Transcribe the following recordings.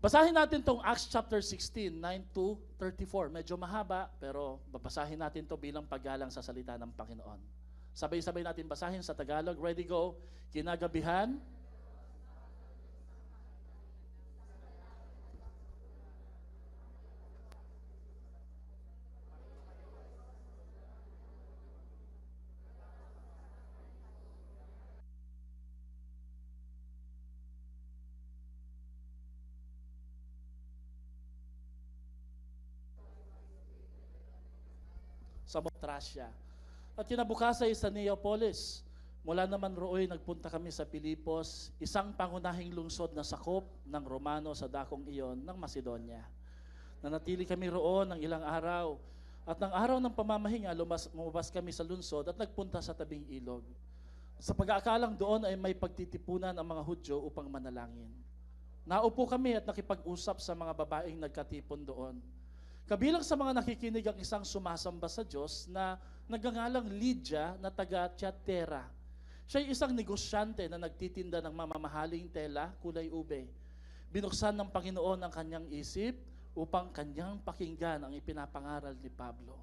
Basahin natin tong Acts chapter 16, 9 to 34. Medyo mahaba, pero babasahin natin to bilang paggalang sa salita ng Panginoon. Sabay-sabay natin basahin sa Tagalog. Ready, go. Kinagabihan, sa Motrasya. At kinabukasan sa Neapolis. Mula naman rooy nagpunta kami sa Pilipos, isang pangunahing lungsod na sakop ng Romano sa dakong iyon ng Macedonia. Nanatili kami roon ng ilang araw. At ng araw ng pamamahinga, lumabas kami sa lungsod at nagpunta sa tabing ilog. Sa pag-aakalang doon ay may pagtitipunan ang mga Hudyo upang manalangin. Naupo kami at nakipag-usap sa mga babaeng nagkatipon doon. Kabilang sa mga nakikinig ang isang sumasamba sa Diyos na nagngangalang Lydia na taga Tiatira. Siya ay isang negosyante na nagtitinda ng mamamahaling tela, kulay ube. Binuksan ng Panginoon ang kanyang isip upang kanyang pakinggan ang ipinapangaral ni Pablo.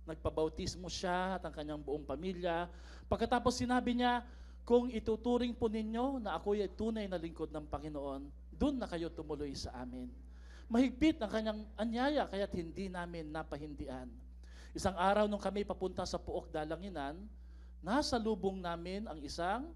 Nagpabautismo siya at ang kanyang buong pamilya. Pagkatapos sinabi niya, kung ituturing po ninyo na ako'y ay tunay na lingkod ng Panginoon, doon na kayo tumuloy sa amin. Mahigpit ang kanyang anyaya, kaya't hindi namin napahindian. Isang araw nung kami papunta sa Puok Dalanginan, nasa lubong namin ang isang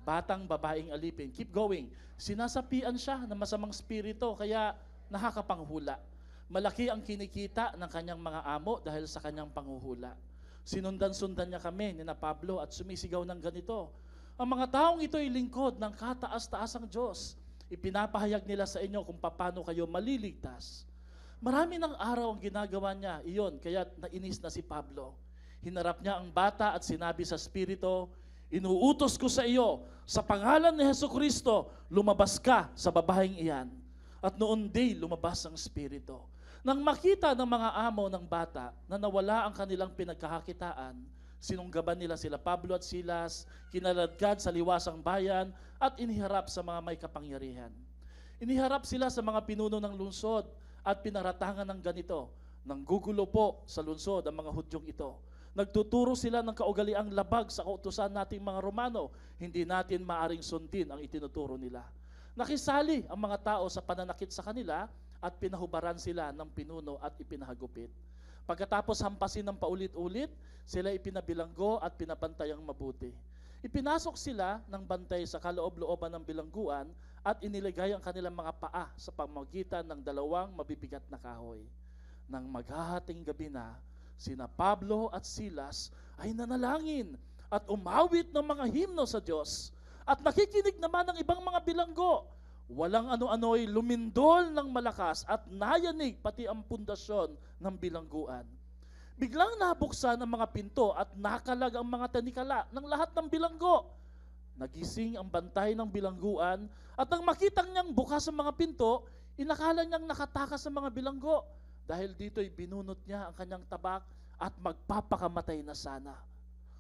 batang babaeng alipin. Keep going. Sinasapian siya ng masamang spirito, kaya nakakapanghula. Malaki ang kinikita ng kanyang mga amo dahil sa kanyang panghuhula. Sinundan-sundan niya kami, nina Pablo, at sumisigaw ng ganito, ang mga taong ito ay lingkod ng kataas-taasang Diyos. Ipinapahayag nila sa inyo kung paano kayo maliligtas. Marami ng araw ang ginagawa niya, iyon, kaya nainis na si Pablo. Hinarap niya ang bata at sinabi sa spirito, inuutos ko sa iyo, sa pangalan ni Hesukristo, lumabas ka sa babaeng iyan. At noon din lumabas ang spirito. Nang makita ng mga amo ng bata na nawala ang kanilang pinagkakakitaan, sinunggaban nila sila Pablo at Silas, kinaladkad sa liwasang bayan at iniharap sa mga may kapangyarihan. Iniharap sila sa mga pinuno ng lungsod at pinaratangan ng ganito, nanggugulo po sa lungsod ang mga Hudyong ito. Nagtuturo sila ng kaugaliang labag sa kautusan nating mga Romano, hindi natin maaring sundin ang itinuturo nila. Nakisali ang mga tao sa pananakit sa kanila at pinahubaran sila ng pinuno at ipinahagupit. Pagkatapos hampasin ng paulit-ulit, sila ipinabilanggo at pinapantayang mabuti. Ipinasok sila ng bantay sa kaloob-looban ng bilangguan at iniligay ang kanilang mga paa sa pamamagitan ng dalawang mabibigat na kahoy. Nang maghahating gabi na, sina Pablo at Silas ay nanalangin at umawit ng mga himno sa Diyos. At nakikinig naman ng ibang mga bilanggo. Walang ano-ano'y lumindol ng malakas at nayanig pati ang pundasyon ng bilangguan. Biglang nabuksan ang mga pinto at nakalag ang mga tanikala ng lahat ng bilanggo. Nagising ang bantay ng bilangguan at nang makitang niyang bukas ang mga pinto, inakala niyang nakatakas sa mga bilanggo. Dahil dito'y binunot niya ang kanyang tabak at magpapakamatay na sana.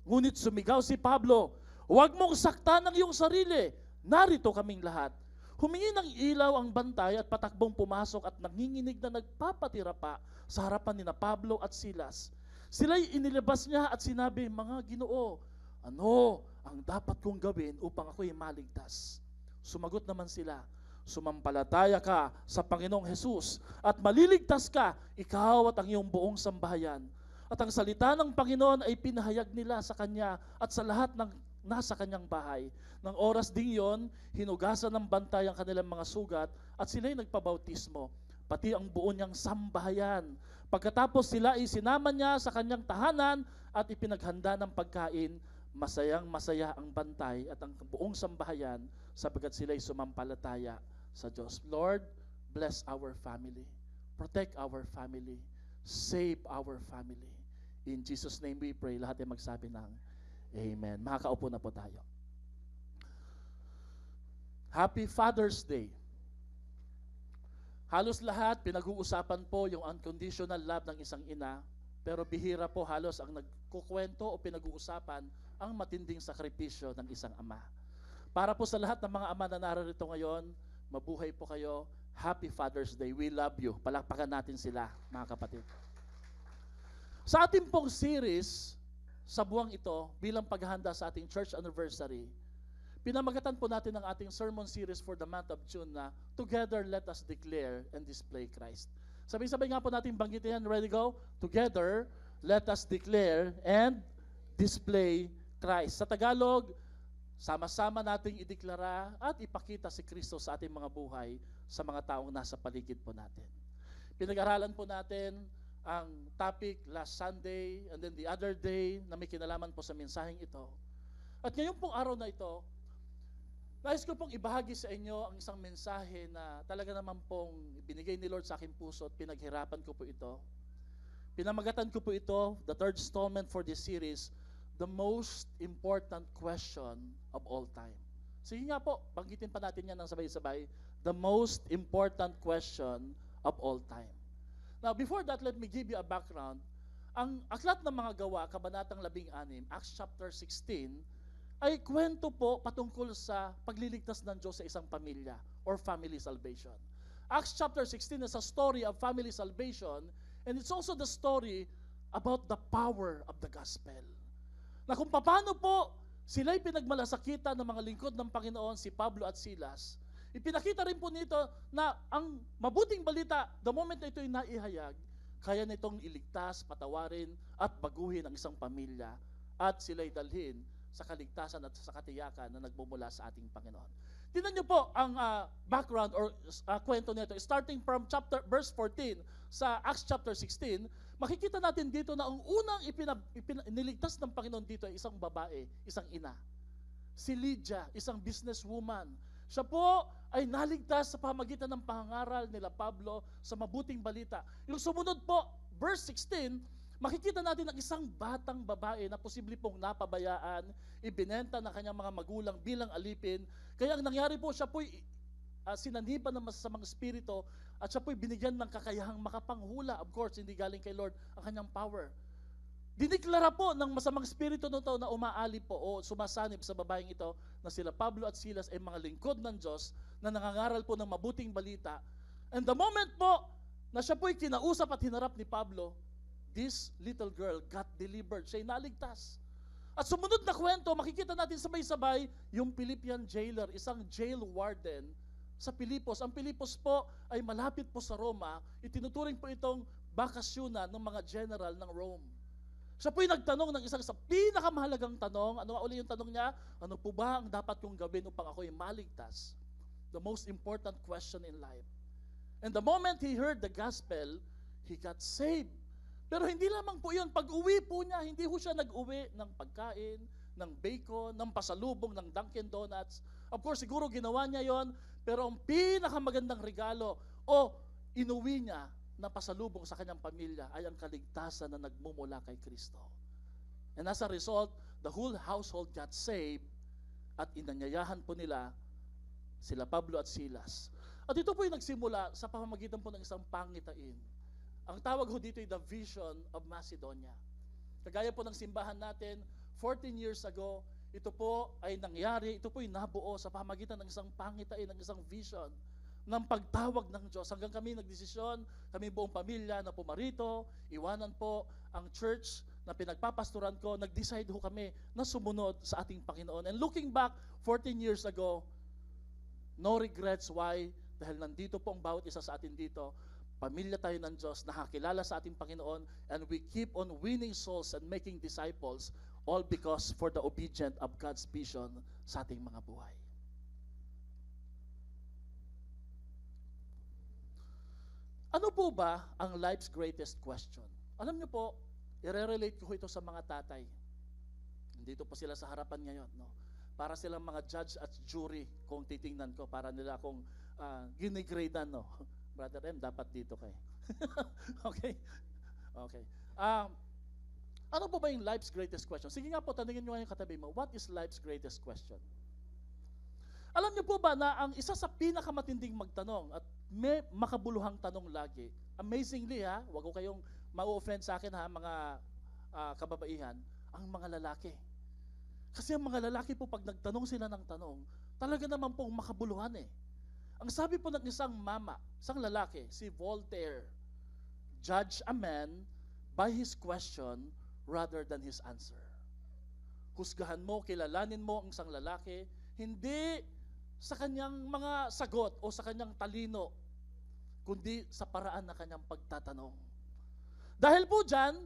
Ngunit sumigaw si Pablo, huwag mong saktan ang iyong sarili, narito kaming lahat. Humingi ng ilaw ang bantay at patakbong pumasok at nanginginig na nagpapatira pa sa harapan ni Pablo at Silas. Sila'y inilabas niya at sinabi, mga Ginoo, ano ang dapat kong gawin upang ako'y maligtas? Sumagot naman sila, sumampalataya ka sa Panginoong Hesus at maliligtas ka, ikaw at ang iyong buong sambahayan. At ang salita ng Panginoon ay pinahayag nila sa kanya at sa lahat ng nasa kanyang bahay. Nang oras ding yon, hinugasan ng bantay ang kanilang mga sugat at sila'y nagpabautismo, pati ang buo niyang sambahayan. Pagkatapos sila ay sinama niya sa kanyang tahanan at ipinaghanda ng pagkain. Masayang masaya ang bantay at ang buong sambahayan sapagkat sila'y sumampalataya sa Diyos. Lord, bless our family. Protect our family. Save our family. In Jesus' name we pray. Lahat ay magsabi ng Amen. Makakaupo na po tayo. Happy Father's Day. Halos lahat pinag-uusapan po yung unconditional love ng isang ina, pero bihira po halos ang nagkukwento o pinag-uusapan ang matinding sakripisyo ng isang ama. Para po sa lahat ng mga ama na narito ngayon, mabuhay po kayo, Happy Father's Day. We love you. Palakpakan natin sila, mga kapatid. Sa ating pong series, sa buwang ito, bilang paghahanda sa ating church anniversary, pinamagatan po natin ang ating sermon series for the month of June na Together Let Us Declare and Display Christ. Sabay-sabay nga po natin banggitin. Ready, go? Together, let us declare and display Christ. Sa Tagalog, sama-sama nating ideklara at ipakita si Kristo sa ating mga buhay sa mga taong nasa paligid po natin. Pinag-aralan po natin ang topic last Sunday and then the other day na may kinalaman po sa mensaheng ito. At ngayon pong araw na ito, nais ko pong ibahagi sa inyo ang isang mensahe na talaga naman pong binigay ni Lord sa aking puso at pinaghirapan ko po ito. Pinamagatan ko po ito, the third installment for this series, the most important question of all time. Sige nga po, banggitin pa natin yan ng sabay-sabay. The most important question of all time. Now, before that, let me give you a background. Ang Aklat ng Mga Gawa, Kabanatang 16, Acts chapter 16, ay kwento po patungkol sa pagliligtas ng Diyos sa isang pamilya or family salvation. Acts chapter 16 is a story of family salvation, and it's also the story about the power of the gospel. Na kung paano po sila'y pinagmalasakitan ng mga lingkod ng Panginoon, si Pablo at Silas. Ipinakita rin po nito na ang mabuting balita, the moment na ito'y naihayag, kaya nitong iligtas, patawarin, at baguhin ang isang pamilya, at sila'y dalhin sa kaligtasan at sa katiyakan na nagmumula sa ating Panginoon. Tingnan niyo po ang background or kwento nito. Starting from verse 14 sa Acts chapter 16, makikita natin dito na ang unang iniligtas ng Panginoon dito ay isang babae, isang ina. Si Lydia, isang businesswoman. Siya po ay naligtas sa pamagitan ng pangangaral nila Pablo sa mabuting balita. Yung sumunod po, verse 16, makikita natin ang isang batang babae na posible pong napabayaan, ibinenta ng kanyang mga magulang bilang alipin. Kaya ang nangyari po, siya po'y sinaniban ng masasamang espiritu at siya po'y binigyan ng kakayahang makapanghula. Of course, hindi galing kay Lord ang kanyang power. Diniklara po ng masamang espiritu nito na umaali po o sumasanib sa babaeng ito na sila Pablo at Silas ay mga lingkod ng Diyos na nangangaral po ng mabuting balita. And the moment po na siya po'y kinausap at hinarap ni Pablo, this little girl got delivered. Siya'y naligtas. At sumunod na kwento, makikita natin sabay-sabay yung Philippian jailer, isang jail warden sa Pilipos. Ang Pilipos po ay malapit po sa Roma. Itinuturing po itong bakasyunan ng mga general ng Rome. Siya po'y nagtanong ng isang sa pinakamahalagang tanong. Ano nga uli yung tanong niya? Ano po ba ang dapat kong gawin upang ako'y maligtas? The most important question in life. And the moment he heard the gospel, he got saved. Pero hindi lamang po yun. Pag-uwi po niya, hindi po siya nag-uwi ng pagkain, ng bacon, ng pasalubong, ng Dunkin Donuts. Of course, siguro ginawa niya yon, pero ang pinakamagandang regalo o inuwi niya na pasalubong sa kanyang pamilya ay ang kaligtasan na nagmumula kay Kristo. And as a result, the whole household got saved at inanyayahan po nila sila Pablo at Silas. At ito po yung nagsimula sa pamamagitan po ng isang pangitain. Ang tawag ho dito ay the vision of Macedonia. Kagaya po ng simbahan natin, 14 years ago, ito po ay nangyari, ito po ay nabuo sa pamamagitan ng isang pangitain, ng isang vision ng pagtawag ng Diyos. Hanggang kami nagdesisyon, kami buong pamilya na pumarito, iwanan po ang church na pinagpapastoran ko, nag-decide ho kami na sumunod sa ating Panginoon. And looking back, 14 years ago, no regrets. Why? Dahil nandito po ang bawat isa sa atin dito, pamilya tayo ng Diyos, nakakilala sa ating Panginoon, and we keep on winning souls and making disciples, all because for the obedient of God's vision sa ating mga buhay. Ano po ba ang life's greatest question? Alam niyo po, i-relate ko ito sa mga tatay. Nandito po sila sa harapan ngayon, no? Para silang mga judge at jury kung titingnan ko, para nila akong ginigradean, no? Brother M, dapat dito kayo. Okay? Okay. Ano po ba yung life's greatest question? Sige nga po, tanungin nyo nga yung katabi mo, what is life's greatest question? Alam niyo po ba na ang isa sa pinakamatinding magtanong at may makabuluhang tanong lagi, amazingly ha, wag ko kayong ma-offend sa akin ha, mga kababaihan, ang mga lalaki. Kasi ang mga lalaki po pag nagtanong sila ng tanong, talaga naman pong makabuluhan eh. Ang sabi po ng isang mama, isang lalaki, si Voltaire, judge a man by his question rather than his answer. Husgahan mo, kilalanin mo ang isang lalaki, hindi sa kanyang mga sagot o sa kanyang talino, kundi sa paraan na kanyang pagtatanong. Dahil po dyan,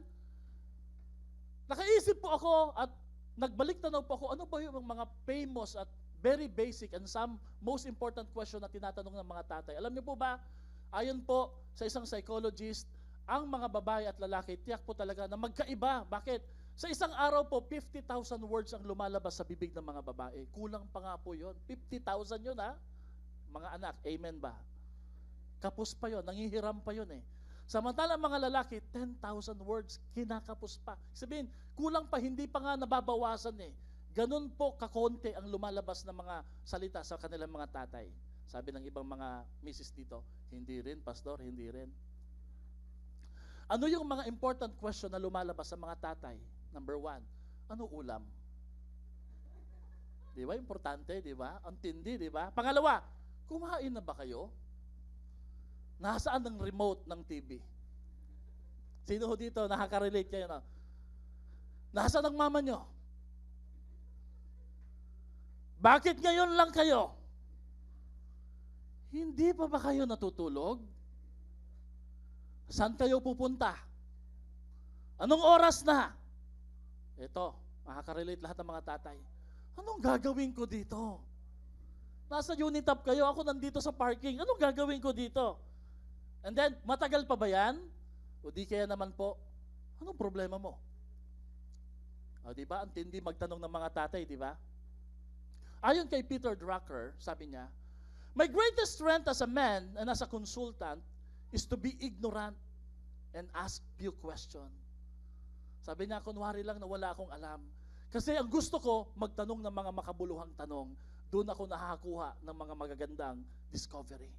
nakaisip po ako at nagbalik tanaw po ako, ano ba yung mga famous at very basic and some most important question na tinatanong ng mga tatay. Alam niyo po ba, ayon po sa isang psychologist, ang mga babae at lalaki, tiyak po talaga na magkaiba. Bakit? Sa isang araw po, 50,000 words ang lumalabas sa bibig ng mga babae. Kulang pa nga po yun. 50,000 yun ha. Mga anak, amen ba? Kapos pa yun, nangihiram pa yun eh. Samantalang mga lalaki, 10,000 words, kinakapos pa. Sabihin, kulang pa, hindi pa nga nababawasan eh. Ganun po kakonti ang lumalabas ng mga salita sa kanilang mga tatay. Sabi ng ibang mga misis dito, hindi rin, pastor, hindi rin. Ano yung mga important question na lumalabas sa mga tatay? Number 1, ano ulam? Di ba? Importante, di ba? Ang tindi, di ba? Pangalawa, kumain na ba kayo? Nasaan ang remote ng TV? Sino dito nakaka-relate kayo? No? Nasaan ang mama nyo? Bakit ngayon lang kayo? Hindi pa ba kayo natutulog? Saan kayo pupunta? Anong oras na? Ito, makaka-relate lahat ng mga tatay. Anong gagawin ko dito? Nasa Unitap kayo, ako nandito sa parking. Anong gagawin ko dito? And then, matagal pa ba yan? O di kaya naman po, anong problema mo? O di ba, ang tindi magtanong ng mga tatay, di ba? Ayon kay Peter Drucker, sabi niya, my greatest strength as a man and as a consultant is to be ignorant and ask few questions. Sabi niya, kunwari lang na wala akong alam. Kasi ang gusto ko, magtanong ng mga makabuluhang tanong. Doon ako nakakakuha ng mga magagandang discovery.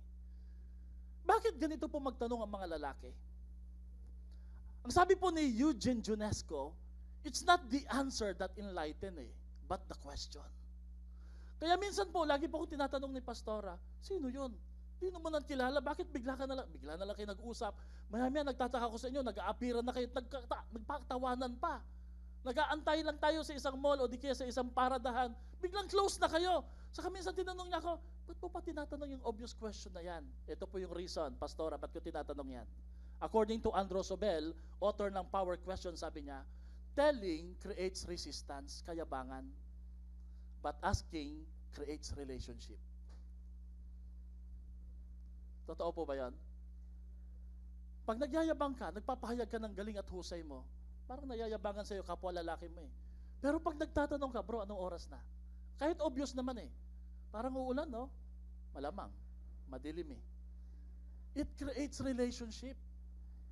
Bakit ganito po magtanong ang mga lalaki? Ang sabi po ni Eugene Ionesco, it's not the answer that enlighten but the question. Kaya minsan po, lagi po akong tinatanong ni Pastora, sino yun? Hindi naman ang kilala, bakit bigla na lang kayo nag-usap? Maya-maya nagtataka ko sa inyo, nag-aapiran na kayo, nagpaktawanan pa. Nag-aantay lang tayo sa isang mall o di kaya sa isang paradahan, biglang close na kayo. Saka minsan tinanong niya ako, ba't po pa tinatanong yung obvious question na yan? Ito po yung reason, Pastora, ba't ko tinatanong yan? According to Andrew Sobel, author ng Power Question, sabi niya, telling creates resistance, kayabangan. But asking creates relationship. Totoo po ba yan? Pag nagyayabang ka, nagpapahayag ka ng galing at husay mo, parang nayayabangan sa'yo kapwa lalaki mo eh. Pero pag nagtatanong ka, bro, anong oras na? Kahit obvious naman eh. Parang uulan, no? Malamang. Madilim eh. It creates relationship.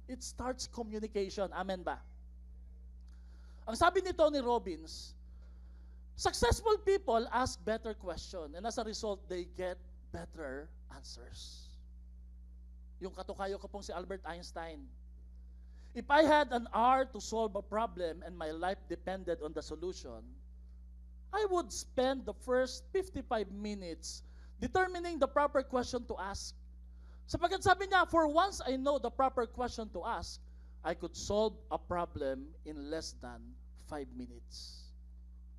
It starts communication. Amen ba? Ang sabi ni Tony Robbins, successful people ask better questions and as a result, they get better answers. Yung katukayo ko pong si Albert Einstein. If I had an hour to solve a problem and my life depended on the solution, I would spend the first 55 minutes determining the proper question to ask. Sapagkat sabi niya, for once I know the proper question to ask, I could solve a problem in less than 5 minutes.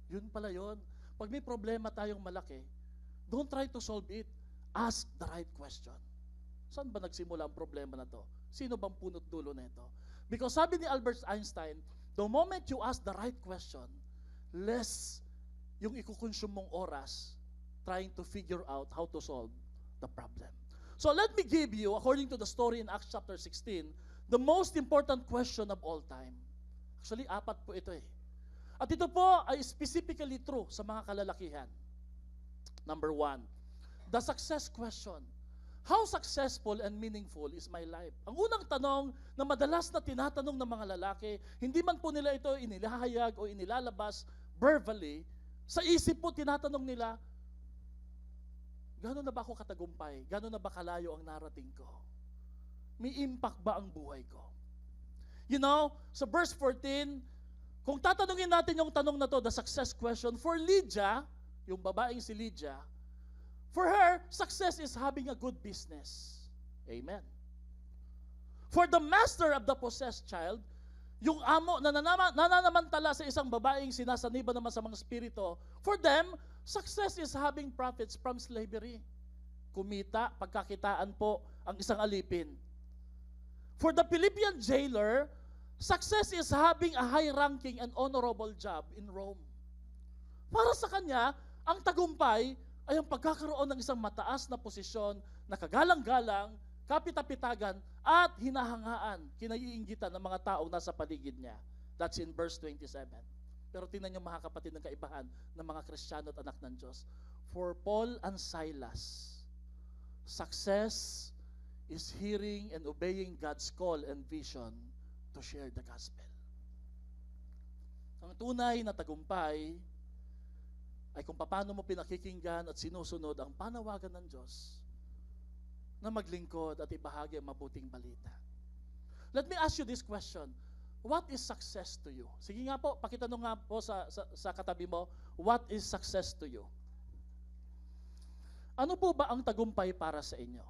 Yun pala yun. Pag may problema tayong malaki, don't try to solve it. Ask the right question. Saan ba nagsimula ang problema na to? Sino bang punot dulo nito? Because sabi ni Albert Einstein, the moment you ask the right question, less yung ikukonsume mong oras trying to figure out how to solve the problem. So let me give you, according to the story in Acts chapter 16, the most important question of all time. Actually, 4 po ito eh. At ito po ay specifically true sa mga kalalakihan. Number 1, the success question. How successful and meaningful is my life? Ang unang tanong na madalas na tinatanong ng mga lalaki, hindi man po nila ito inilahayag o inilalabas verbally, sa isip po tinatanong nila, gano'n na ba ako katagumpay? Gano'n na ba kalayo ang narating ko? May impact ba ang buhay ko? You know, sa verse 14, kung tatanungin natin yung tanong na to, the success question, for Lydia, yung babaeng si Lydia, For her, success is having a good business. Amen. For the master of the possessed child, yung amo na nananamantala sa isang babaeng sinasaniba ng masamang spirito, for them, success is having profits from slavery. Kumita, pagkakitaan po ang isang alipin. For the Philippian jailer, success is having a high-ranking and honorable job in Rome. Para sa kanya, ang tagumpay ay ang pagkakaroon ng isang mataas na posisyon na kagalang-galang, kapitapitagan, at hinahangaan, kinaiinggitan ng mga taong nasa paligid niya. That's in verse 27. Pero tingnan niyo mga kapatid ng kaibahan ng mga Kristiyano at anak ng Diyos. For Paul and Silas, success is hearing and obeying God's call and vision to share the gospel. Ang tunay na tagumpay ay kung paano mo pinakikinggan at sinusunod ang panawagan ng Diyos na maglingkod at ibahagi ang mabuting balita. Let me ask you this question. What is success to you? Sige nga po, pakitanong nga po sa katabi mo, what is success to you? Ano po ba ang tagumpay para sa inyo?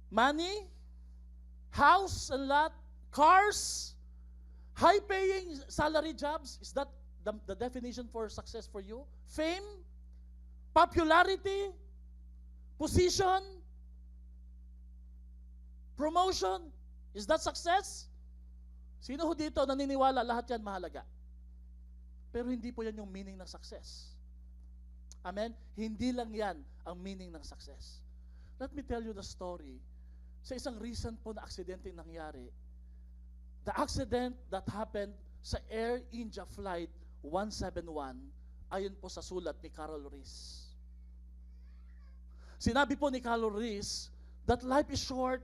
Money? House and lot? Cars? High-paying salary jobs? Is that the definition for success for you? Fame? Popularity? Position? Promotion? Is that success? Sino ho dito naniniwala lahat yan mahalaga? Pero hindi po yan yung meaning ng success. Amen? Hindi lang yan ang meaning ng success. Let me tell you the story. Sa isang recent po na aksidente nangyari, the accident that happened sa Air India Flight 171, ayon po sa sulat ni Carol Rees. Sinabi po ni Carol Rees that life is short.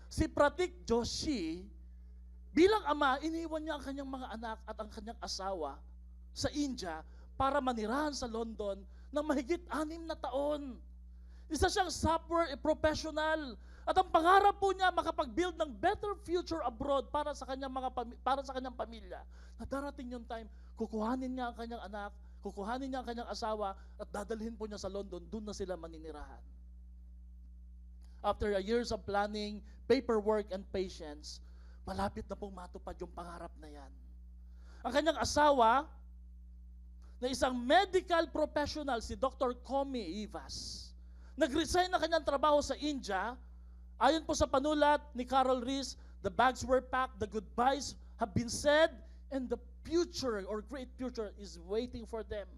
Si Pratik Joshi, bilang ama, iniwan niya ang kanyang mga anak at ang kanyang asawa sa India para manirahan sa London ng mahigit 6 na taon. Isa siyang software professional at ang pangarap po niya makapag-build ng better future abroad para sa kanyang pamilya. Na darating yung time, kukuhanin niya ang kanyang anak, kukuhanin niya ang kanyang asawa at dadalhin po niya sa London, doon na sila maninirahan. After years of planning, paperwork, and patience, malapit na pong matupad yung pangarap na yan. Ang kanyang asawa, na isang medical professional, si Dr. Komi Ivas, nag-resign na kanyang trabaho sa India. Ayon po sa panulat ni Carol Rees, the bags were packed, the goodbyes have been said, and the future or great future is waiting for them.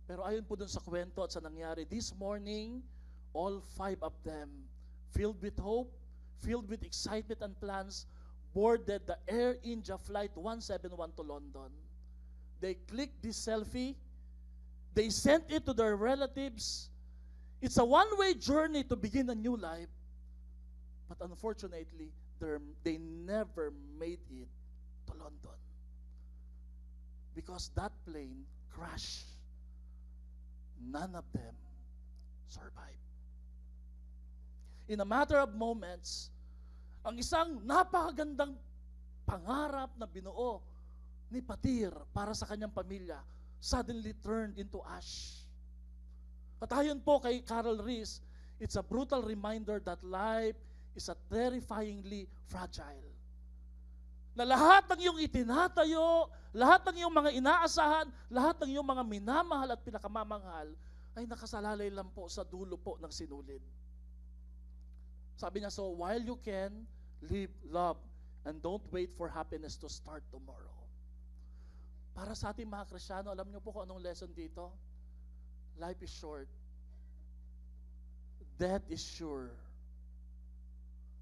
Pero ayon po dun sa kwento at sa nangyari, this morning, all 5 of them, filled with hope, filled with excitement and plans, boarded the Air India Flight 171 to London. They clicked this selfie, they sent it to their relatives. It's a one-way journey to begin a new life, but unfortunately, they never made it to London because that plane crashed. None of them survived. In a matter of moments, ang isang napakagandang pangarap na binuo ni Patir para sa kanyang pamilya suddenly turned into ash. At ayon po kay Carol Rees, it's a brutal reminder that life is a terrifyingly fragile. Na lahat ng iyong itinatayo, lahat ng iyong mga inaasahan, lahat ng iyong mga minamahal at pinakamamahal ay nakasalalay lang po sa dulo po ng sinulid. Sabi niya, so while you can, live, love, and don't wait for happiness to start tomorrow. Para sa ating mga Kristiyano, alam niyo po kung anong lesson dito? Life is short. Death is sure.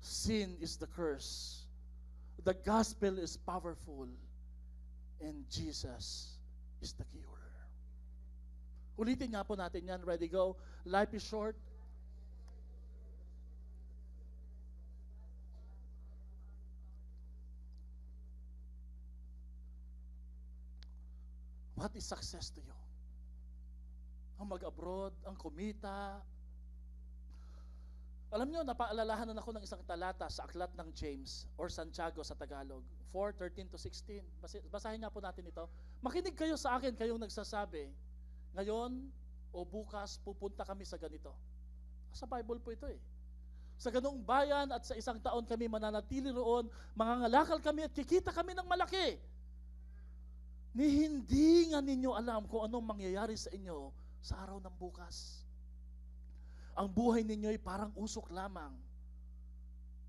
Sin is the curse. The gospel is powerful. And Jesus is the cure. Ulitin nga po natin yan. Ready, go. Life is short. What is success to you? Ang mag-abroad, ang kumita. Alam nyo, napaalalahanan ako ng isang talata sa aklat ng James or Santiago sa Tagalog, 4:13-16. Basahin niya po natin ito. Makinig kayo sa akin, kayong nagsasabi, ngayon, o bukas pupunta kami sa ganito. Sa Bible po ito eh. Sa ganung bayan at sa isang taon kami mananatili roon, mangangalakal kami at kikita kami ng malaki. Ni hindi nga ninyo alam kung anong mangyayari sa inyo sa araw ng bukas. Ang buhay ninyo ay parang usok lamang.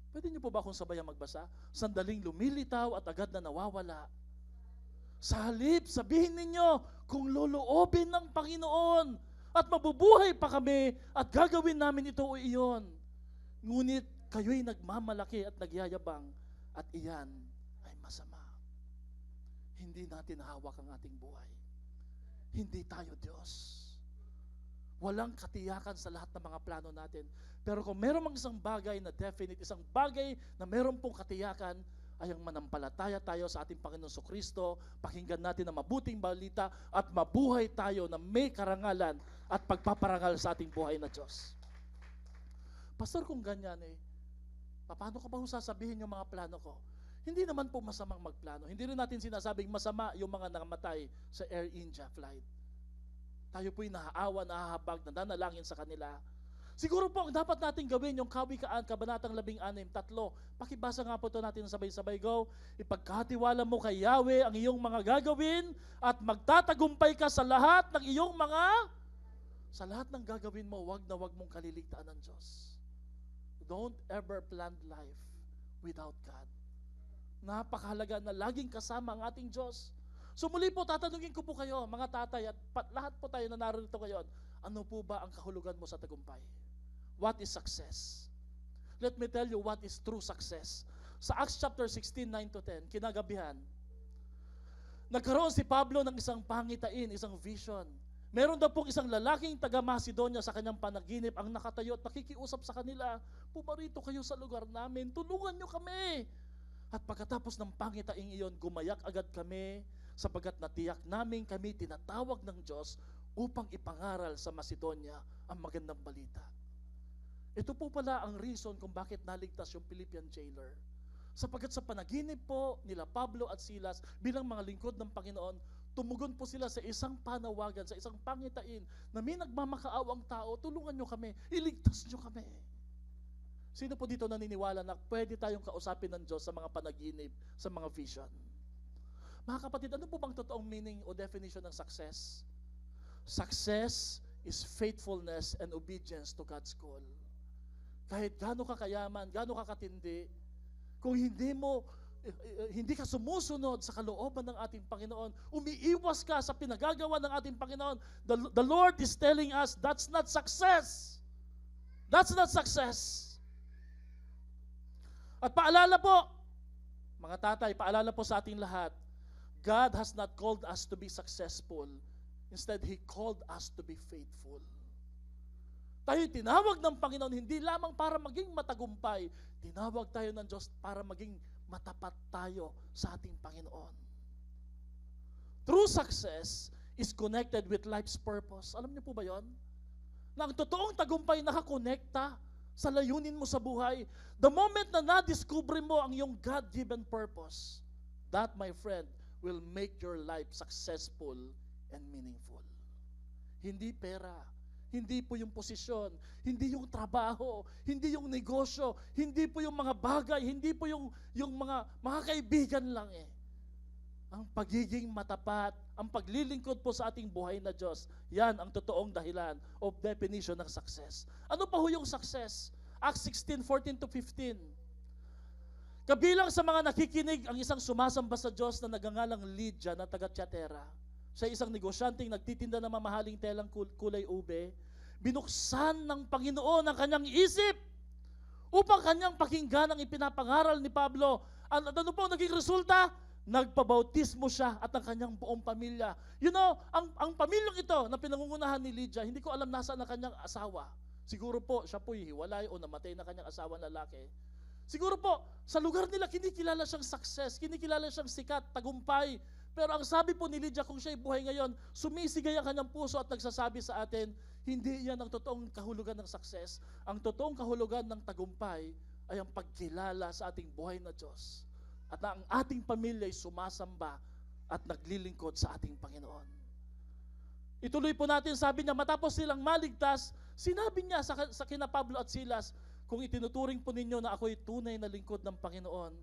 Pwede niyo po ba akong sabayang magbasa? Sandaling lumilitaw at agad na nawawala. Sa halip, sabihin ninyo kung loloobin ng Panginoon at mabubuhay pa kami at gagawin namin ito o iyon. Ngunit kayo'y nagmamalaki at nagyayabang at iyan ay masama. Hindi natin hawak ang ating buhay. Hindi tayo Diyos. Walang katiyakan sa lahat ng mga plano natin. Pero kung meron mang isang bagay na definite, isang bagay na meron pong katiyakan, ay ang manampalataya tayo sa ating Panginoon Kristo, pakinggan natin ang mabuting balita at mabuhay tayo na may karangalan at pagpaparangal sa ating buhay na Diyos. Pastor, kung ganyan paano ko ba sasabihin yung mga plano ko? Hindi naman po masamang magplano. Hindi rin natin sinasabing masama yung mga namatay sa Air India flight. Tayo po'y naaawa, nahahabag, nananalangin sa kanila. Siguro po ang dapat natin gawin yung Kawikaan, Kabanatang 16, 3. Pakibasa nga po ito natin sabay-sabay, go. Ipagkatiwala mo kay Yahweh ang iyong mga gagawin at magtatagumpay ka sa lahat ng iyong sa lahat ng gagawin mo, wag mong kaliligtaan ng Diyos. Don't ever plan life without God. Napakahalaga na laging kasama ang ating Diyos. So muli po, tatanungin ko po kayo, mga tatay at lahat po tayo na narito ngayon, ano po ba ang kahulugan mo sa tagumpay? What is success? Let me tell you what is true success. Sa Acts chapter 16, 9-10, kinagabihan, nagkaroon si Pablo ng isang pangitain, isang vision. Meron daw pong isang lalaking taga Macedonia sa kanyang panaginip ang nakatayo at nakikiusap sa kanila, pumarito kayo sa lugar namin, tulungan nyo kami. At pagkatapos ng pangitaing iyon, gumayak agad kami sapagat natiyak namin kami tinatawag ng Diyos upang ipangaral sa Macedonia ang magandang balita. Ito po pala ang reason kung bakit naligtas yung Philippian jailer. Sapagat sa panaginip po nila Pablo at Silas bilang mga lingkod ng Panginoon, tumugon po sila sa isang panawagan, sa isang pangitain na may nagmamakaawang tao, tulungan nyo kami, iligtas nyo kami. Sino po dito naniniwala na pwede tayong kausapin ng Diyos sa mga panaginip, sa mga vision? Mga kapatid, ano po bang totoong meaning o definition ng success? Success is faithfulness and obedience to God's call. Kahit gaano ka kayaman, gaano ka katindi, kung hindi ka sumusunod sa kalooban ng ating Panginoon, umiiwas ka sa pinagagawa ng ating Panginoon, the Lord is telling us, that's not success. That's not success. At paalala po, mga tatay, paalala po sa ating lahat, God has not called us to be successful. Instead, He called us to be faithful. Tayo tinawag ng Panginoon hindi lamang para maging matagumpay, tinawag tayo ng Diyos para maging matapat tayo sa ating Panginoon. True success is connected with life's purpose. Alam niyo po ba yon? Na ang totoong tagumpay nakakonekta sa layunin mo sa buhay. The moment na na-discover mo ang iyong God-given purpose, that, my friend, will make your life successful and meaningful. Hindi pera, hindi po yung posisyon, hindi yung trabaho, hindi yung negosyo, hindi po yung mga bagay, hindi po yung mga kaibigan lang Ang pagiging matapat, ang paglilingkod po sa ating buhay na Diyos, yan ang totoong dahilan o definition ng success. Ano pa ho yung success? Acts 16:14-15. Kabilang sa mga nakikinig ang isang sumasamba sa Diyos na nagangalang Lydia na taga Thyatira. Siya isang negosyanteng nagtitinda ng mamahaling telang kulay ube. Binuksan ng Panginoon ang kanyang isip upang kanyang pakinggan ang ipinapangaral ni Pablo. Ano po ang naging resulta? Nagpabautismo siya at ang kanyang buong pamilya. You know, ang pamilyang ito na pinangungunahan ni Lydia, hindi ko alam nasaan ang kanyang asawa. Siguro po, siya po'y hiwalay o namatay na kanyang asawa lalaki. Siguro po, sa lugar nila, kinikilala siyang success, kinikilala siyang sikat, tagumpay. Pero ang sabi po ni Lydia, kung siya'y buhay ngayon, sumisigay ang kanyang puso at nagsasabi sa atin, hindi yan ang totoong kahulugan ng success. Ang totoong kahulugan ng tagumpay ay ang pagkilala sa ating buhay na Diyos. At na ang ating pamilya ay sumasamba at naglilingkod sa ating Panginoon. Ituloy po natin, sabi niya, matapos silang maligtas, sinabi niya sa kina Pablo at Silas, kung itinuturing po ninyo na ako'y tunay na lingkod ng Panginoon,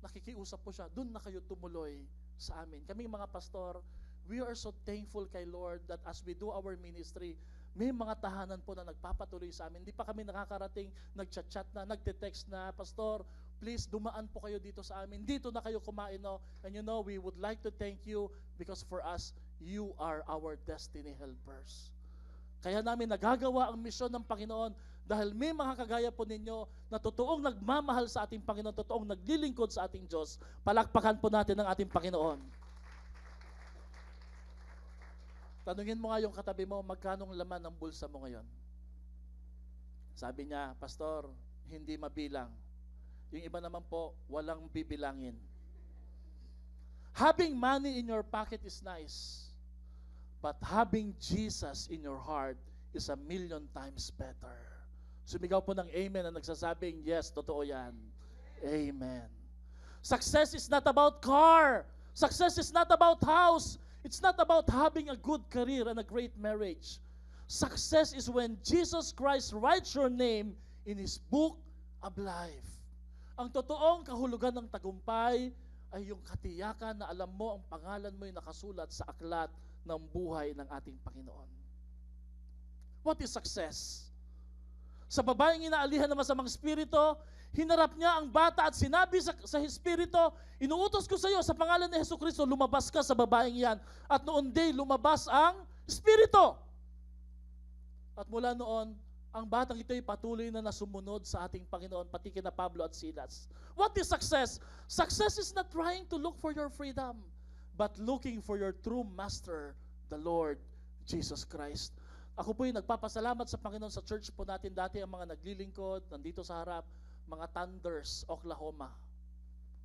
nakikiusap po siya, doon na kayo tumuloy sa amin. Kaming mga pastor, we are so thankful kay Lord that as we do our ministry, may mga tahanan po na nagpapatuloy sa amin. Hindi pa kami nakakarating, nagchat-chat na, nagte-text na, Pastor, please dumaan po kayo dito sa amin. Dito na kayo kumain, no? And you know, we would like to thank you because for us, you are our destiny helpers. Kaya namin nagagawa ang misyon ng Panginoon dahil may mga kagaya po ninyo na totoong nagmamahal sa ating Panginoon, totoong naglilingkod sa ating Diyos. Palakpakan po natin ang ating Panginoon. Tanungin mo nga yung katabi mo, magkanong laman ng bulsa mo ngayon? Sabi niya, Pastor, hindi mabilang. Yung iba naman po, walang bibilangin. Having money in your pocket is nice, but having Jesus in your heart is 1,000,000 times better. Sumigaw po ng amen na nagsasabing, yes, totoo yan. Amen. Success is not about car. Success is not about house. It's not about having a good career and a great marriage. Success is when Jesus Christ writes your name in His book of life. Ang totoong kahulugan ng tagumpay ay yung katiyakan na alam mo ang pangalan mo ay nakasulat sa aklat ng buhay ng ating Panginoon. What is success? Sa babaeng inaalihan ng masamang espiritu, hinarap niya ang bata at sinabi sa espiritu, inuutos ko sa iyo sa pangalan ni Jesucristo, lumabas ka sa babaeng yan. At noon day, lumabas ang espiritu. At mula noon, ang batang ito ay patuloy na nasumunod sa ating Panginoon, pati kina Pablo at Silas. What is success? Success is not trying to look for your freedom, but looking for your true master, the Lord Jesus Christ. Ako po yung nagpapasalamat sa Panginoon sa church po natin dati, ang mga naglilingkod, nandito sa harap, mga Thunders, Oklahoma.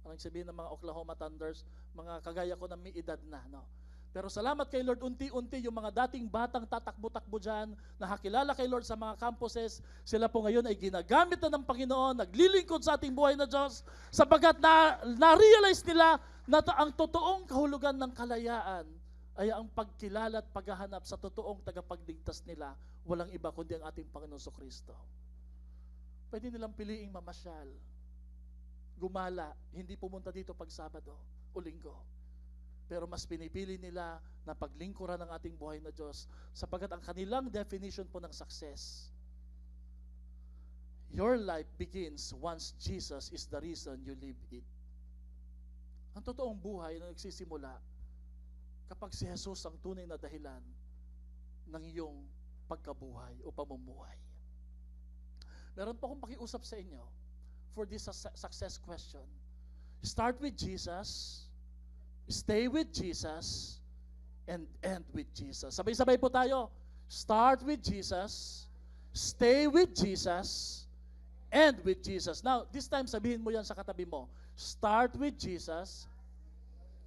Anong sabihin ng mga Oklahoma Thunders? Mga kagaya ko na may edad na, no? Pero salamat kay Lord, unti-unti yung mga dating batang tatakbo-takbo dyan, nakakilala kay Lord sa mga campuses, sila po ngayon ay ginagamit na ng Panginoon, naglilingkod sa ating buhay na Diyos, sapagat na-realize nila na ang totoong kahulugan ng kalayaan ay ang pagkilala at paghahanap sa totoong tagapagligtas nila, walang iba kundi ang ating Panginoon Kristo. Pwede nilang piliing mamasyal, gumala, hindi pumunta dito pag Sabado o Linggo. Pero mas pinipili nila na paglingkuran ng ating buhay na Diyos sapagat ang kanilang definition po ng success. Your life begins once Jesus is the reason you live it. Ang totoong buhay na nagsisimula kapag si Jesus ang tunay na dahilan ng iyong pagkabuhay o pamumuhay. Meron po akong pakiusap sa inyo for this success question. Start with Jesus, stay with Jesus, and end with Jesus. Sabay-sabay po tayo. Start with Jesus, stay with Jesus, end with Jesus. Now, this time sabihin mo yan sa katabi mo. Start with Jesus,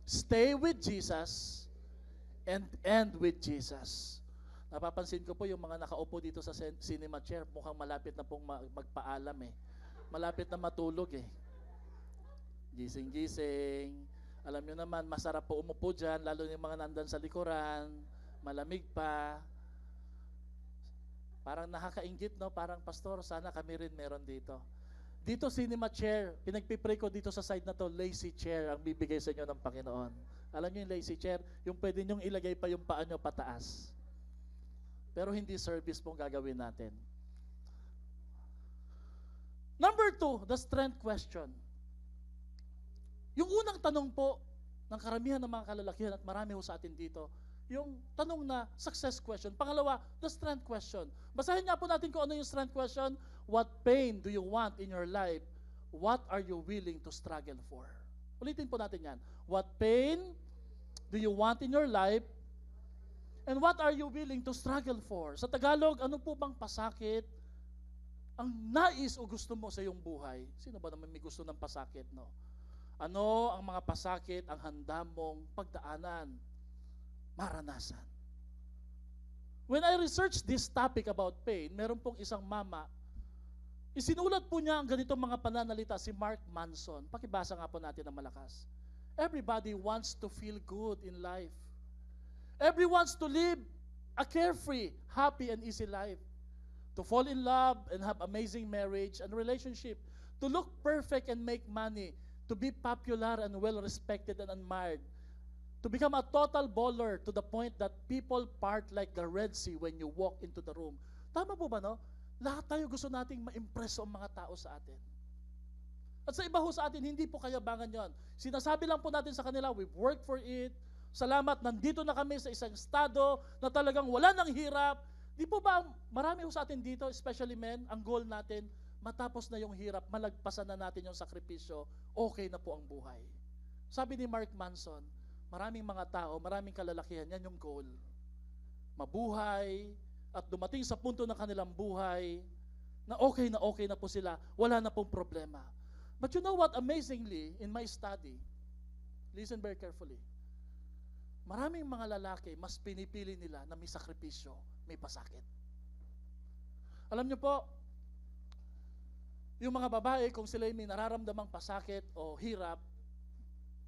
stay with Jesus, and end with Jesus. Napapansin ko po yung mga nakaupo dito sa cinema chair, mukhang malapit na pong magpaalam eh. Malapit na matulog eh. Gising-gising. Alam nyo naman, masarap po umupo dyan, lalo yung mga nandan sa likuran, malamig pa. Parang nakakaingit, no? Parang, Pastor, sana kami rin meron dito. Dito, cinema chair, pinagpipray ko dito sa side na to, lazy chair ang bibigay sa inyo ng Panginoon. Alam nyo yung lazy chair, yung pwede nyong ilagay pa yung paa nyo pataas. Pero hindi service pong gagawin natin. Number 2, the strength question. Yung unang tanong po ng karamihan ng mga kalalakihan at marami ho sa atin dito, yung tanong na success question. Pangalawa, the strength question. Basahin nga po natin kung ano yung strength question. What pain do you want in your life? What are you willing to struggle for? Ulitin po natin yan. What pain do you want in your life? And what are you willing to struggle for? Sa Tagalog, ano po bang pasakit ang nais o gusto mo sa iyong buhay? Sino ba naman may gusto ng pasakit, no? Ano ang mga pasakit ang handa mong pagdaanan, maranasan? When I researched this topic about pain, meron pong isang mama, isinulat po niya ang ganitong mga pananalita, si Mark Manson. Pakibasa nga po natin ng malakas. Everybody wants to feel good in life. Everyone wants to live a carefree, happy, and easy life. To fall in love and have amazing marriage and relationship. To look perfect and make money. To be popular and well-respected and admired. To become a total baller to the point that people part like the Red Sea when you walk into the room. Tama po ba, no? Lahat tayo gusto nating ma-impress ang mga tao sa atin. At sa iba ho sa atin, hindi po kayabangan yon. Sinasabi lang po natin sa kanila, we've worked for it. Salamat, nandito na kami sa isang estado na talagang wala ng hirap. Di po ba, marami ho sa atin dito, especially men, ang goal natin, matapos na yung hirap, malagpasan na natin yung sakripisyo, okay na po ang buhay. Sabi ni Mark Manson, maraming mga tao, maraming kalalakihan, yan yung goal. Mabuhay, at dumating sa punto ng kanilang buhay, na okay na po sila, wala na pong problema. But you know what, amazingly, in my study, listen very carefully, maraming mga lalaki, mas pinipili nila na may sakripisyo, may pasakit. Alam niyo po, yung mga babae, kung sila may nararamdamang pasakit o hirap,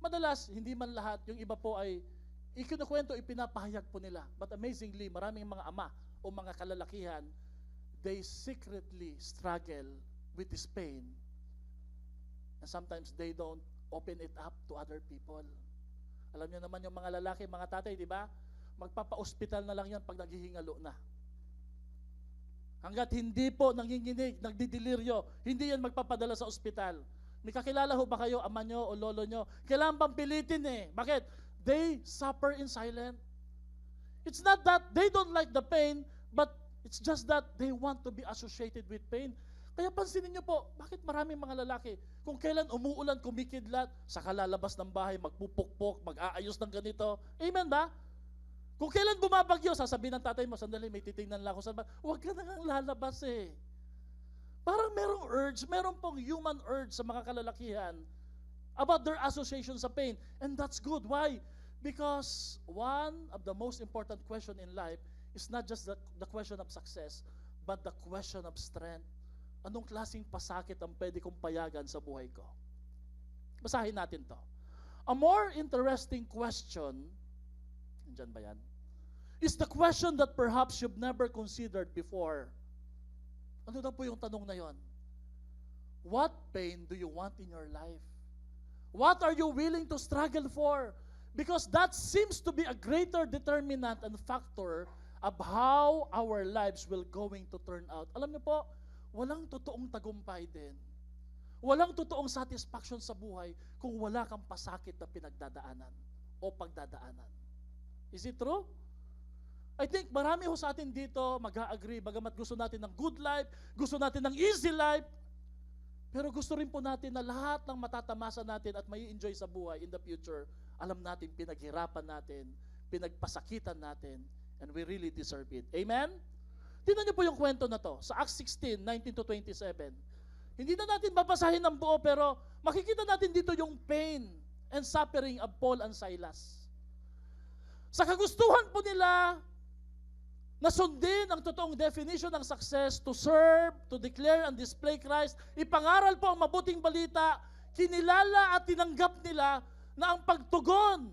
madalas, hindi man lahat, yung iba po ay ikinukwento, ipinapahayag po nila. But amazingly, maraming mga ama o mga kalalakihan, they secretly struggle with this pain. And sometimes they don't open it up to other people. Alam niyo naman yung mga lalaki, mga tatay, di ba? Magpapa-hospital na lang yan pag naghihingalo na. Hanggat hindi po nanginginig, nagdidiliryo, hindi yan magpapadala sa ospital. May kakilala ho ba kayo, ama nyo o lolo nyo? Kailangan bang pilitin eh? Bakit? They suffer in silence. It's not that they don't like the pain, but it's just that they want to be associated with pain. Kaya pansinin nyo po, bakit maraming mga lalaki, kung kailan umuulan, kumikidlat, saka lalabas ng bahay, magpupukpok, mag-aayos ng ganito. Amen ba? Kung kailan bumabagyo, sasabihin ng tatay mo, sandali, may titingnan lang ako sa bahay. Huwag ka nang lalabas eh. Parang merong urge, meron pong human urge sa mga kalalakihan about their association sa pain. And that's good. Why? Because one of the most important question in life is not just the question of success, but the question of strength. Anong klaseng pasakit ang pwede kong payagan sa buhay ko? Basahin natin to. A more interesting question, nandyan ba yan? Is the question that perhaps you've never considered before. Ano daw po yung tanong na yon? What pain do you want in your life? What are you willing to struggle for? Because that seems to be a greater determinant and factor of how our lives will going to turn out. Alam niyo po, walang totoong tagumpay din. Walang totoong satisfaction sa buhay kung wala kang pasakit na pinagdadaanan o pagdadaanan. Is it true? I think marami ho sa atin dito mag-a-agree, bagamat gusto natin ng good life, gusto natin ng easy life, pero gusto rin po natin na lahat ng matatamasa natin at may enjoy sa buhay in the future, alam natin pinaghirapan natin, pinagpasakitan natin, and we really deserve it. Amen? Tingnan niyo po yung kwento na to, sa Acts 16, 19-27. Hindi na natin babasahin ng buo, pero makikita natin dito yung pain and suffering of Paul and Silas. Sa kagustuhan po nila na sundin ang totoong definition ng success, to serve, to declare and display Christ, ipangaral po ang mabuting balita, kinilala at tinanggap nila na ang pagtugon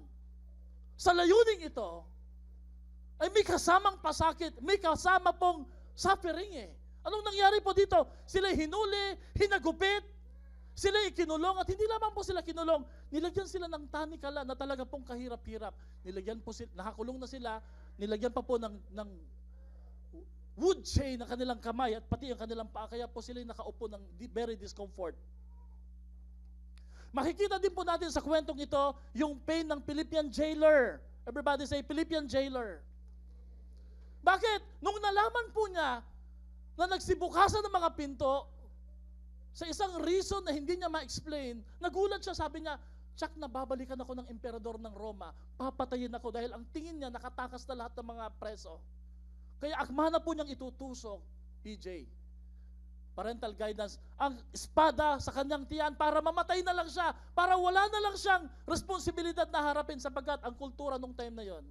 sa layuning ito ay may kasamang pasakit, may kasama pong suffering eh. Anong nangyari po dito? Sila hinuli, hinagupit, sila ikinulong, at hindi lamang po sila kinulong, nilagyan sila ng tanikala na talaga pong kahirap-hirap. Nilagyan po sila, nakakulong na sila, nilagyan pa po ng wood chain ng kanilang kamay at pati ang kanilang paa, kaya po sila nakaupo ng very discomfort. Makikita din po natin sa kwentong ito yung pain ng Philippian jailer. Everybody say, Philippian jailer. Bakit? Nung nalaman po niya na nagsibukasan ng mga pinto, sa isang reason na hindi niya ma-explain, nagulat siya, sabi niya, Chuck, nababalikan ako ng emperador ng Roma, papatayin ako dahil ang tingin niya nakatakas na lahat ng mga preso. Kaya akma na po niyang itutusok, PJ, parental guidance, ang espada sa kanyang tiyan para mamatay na lang siya, para wala na lang siyang responsibilidad na harapin sapagkat ang kultura nung time na yon,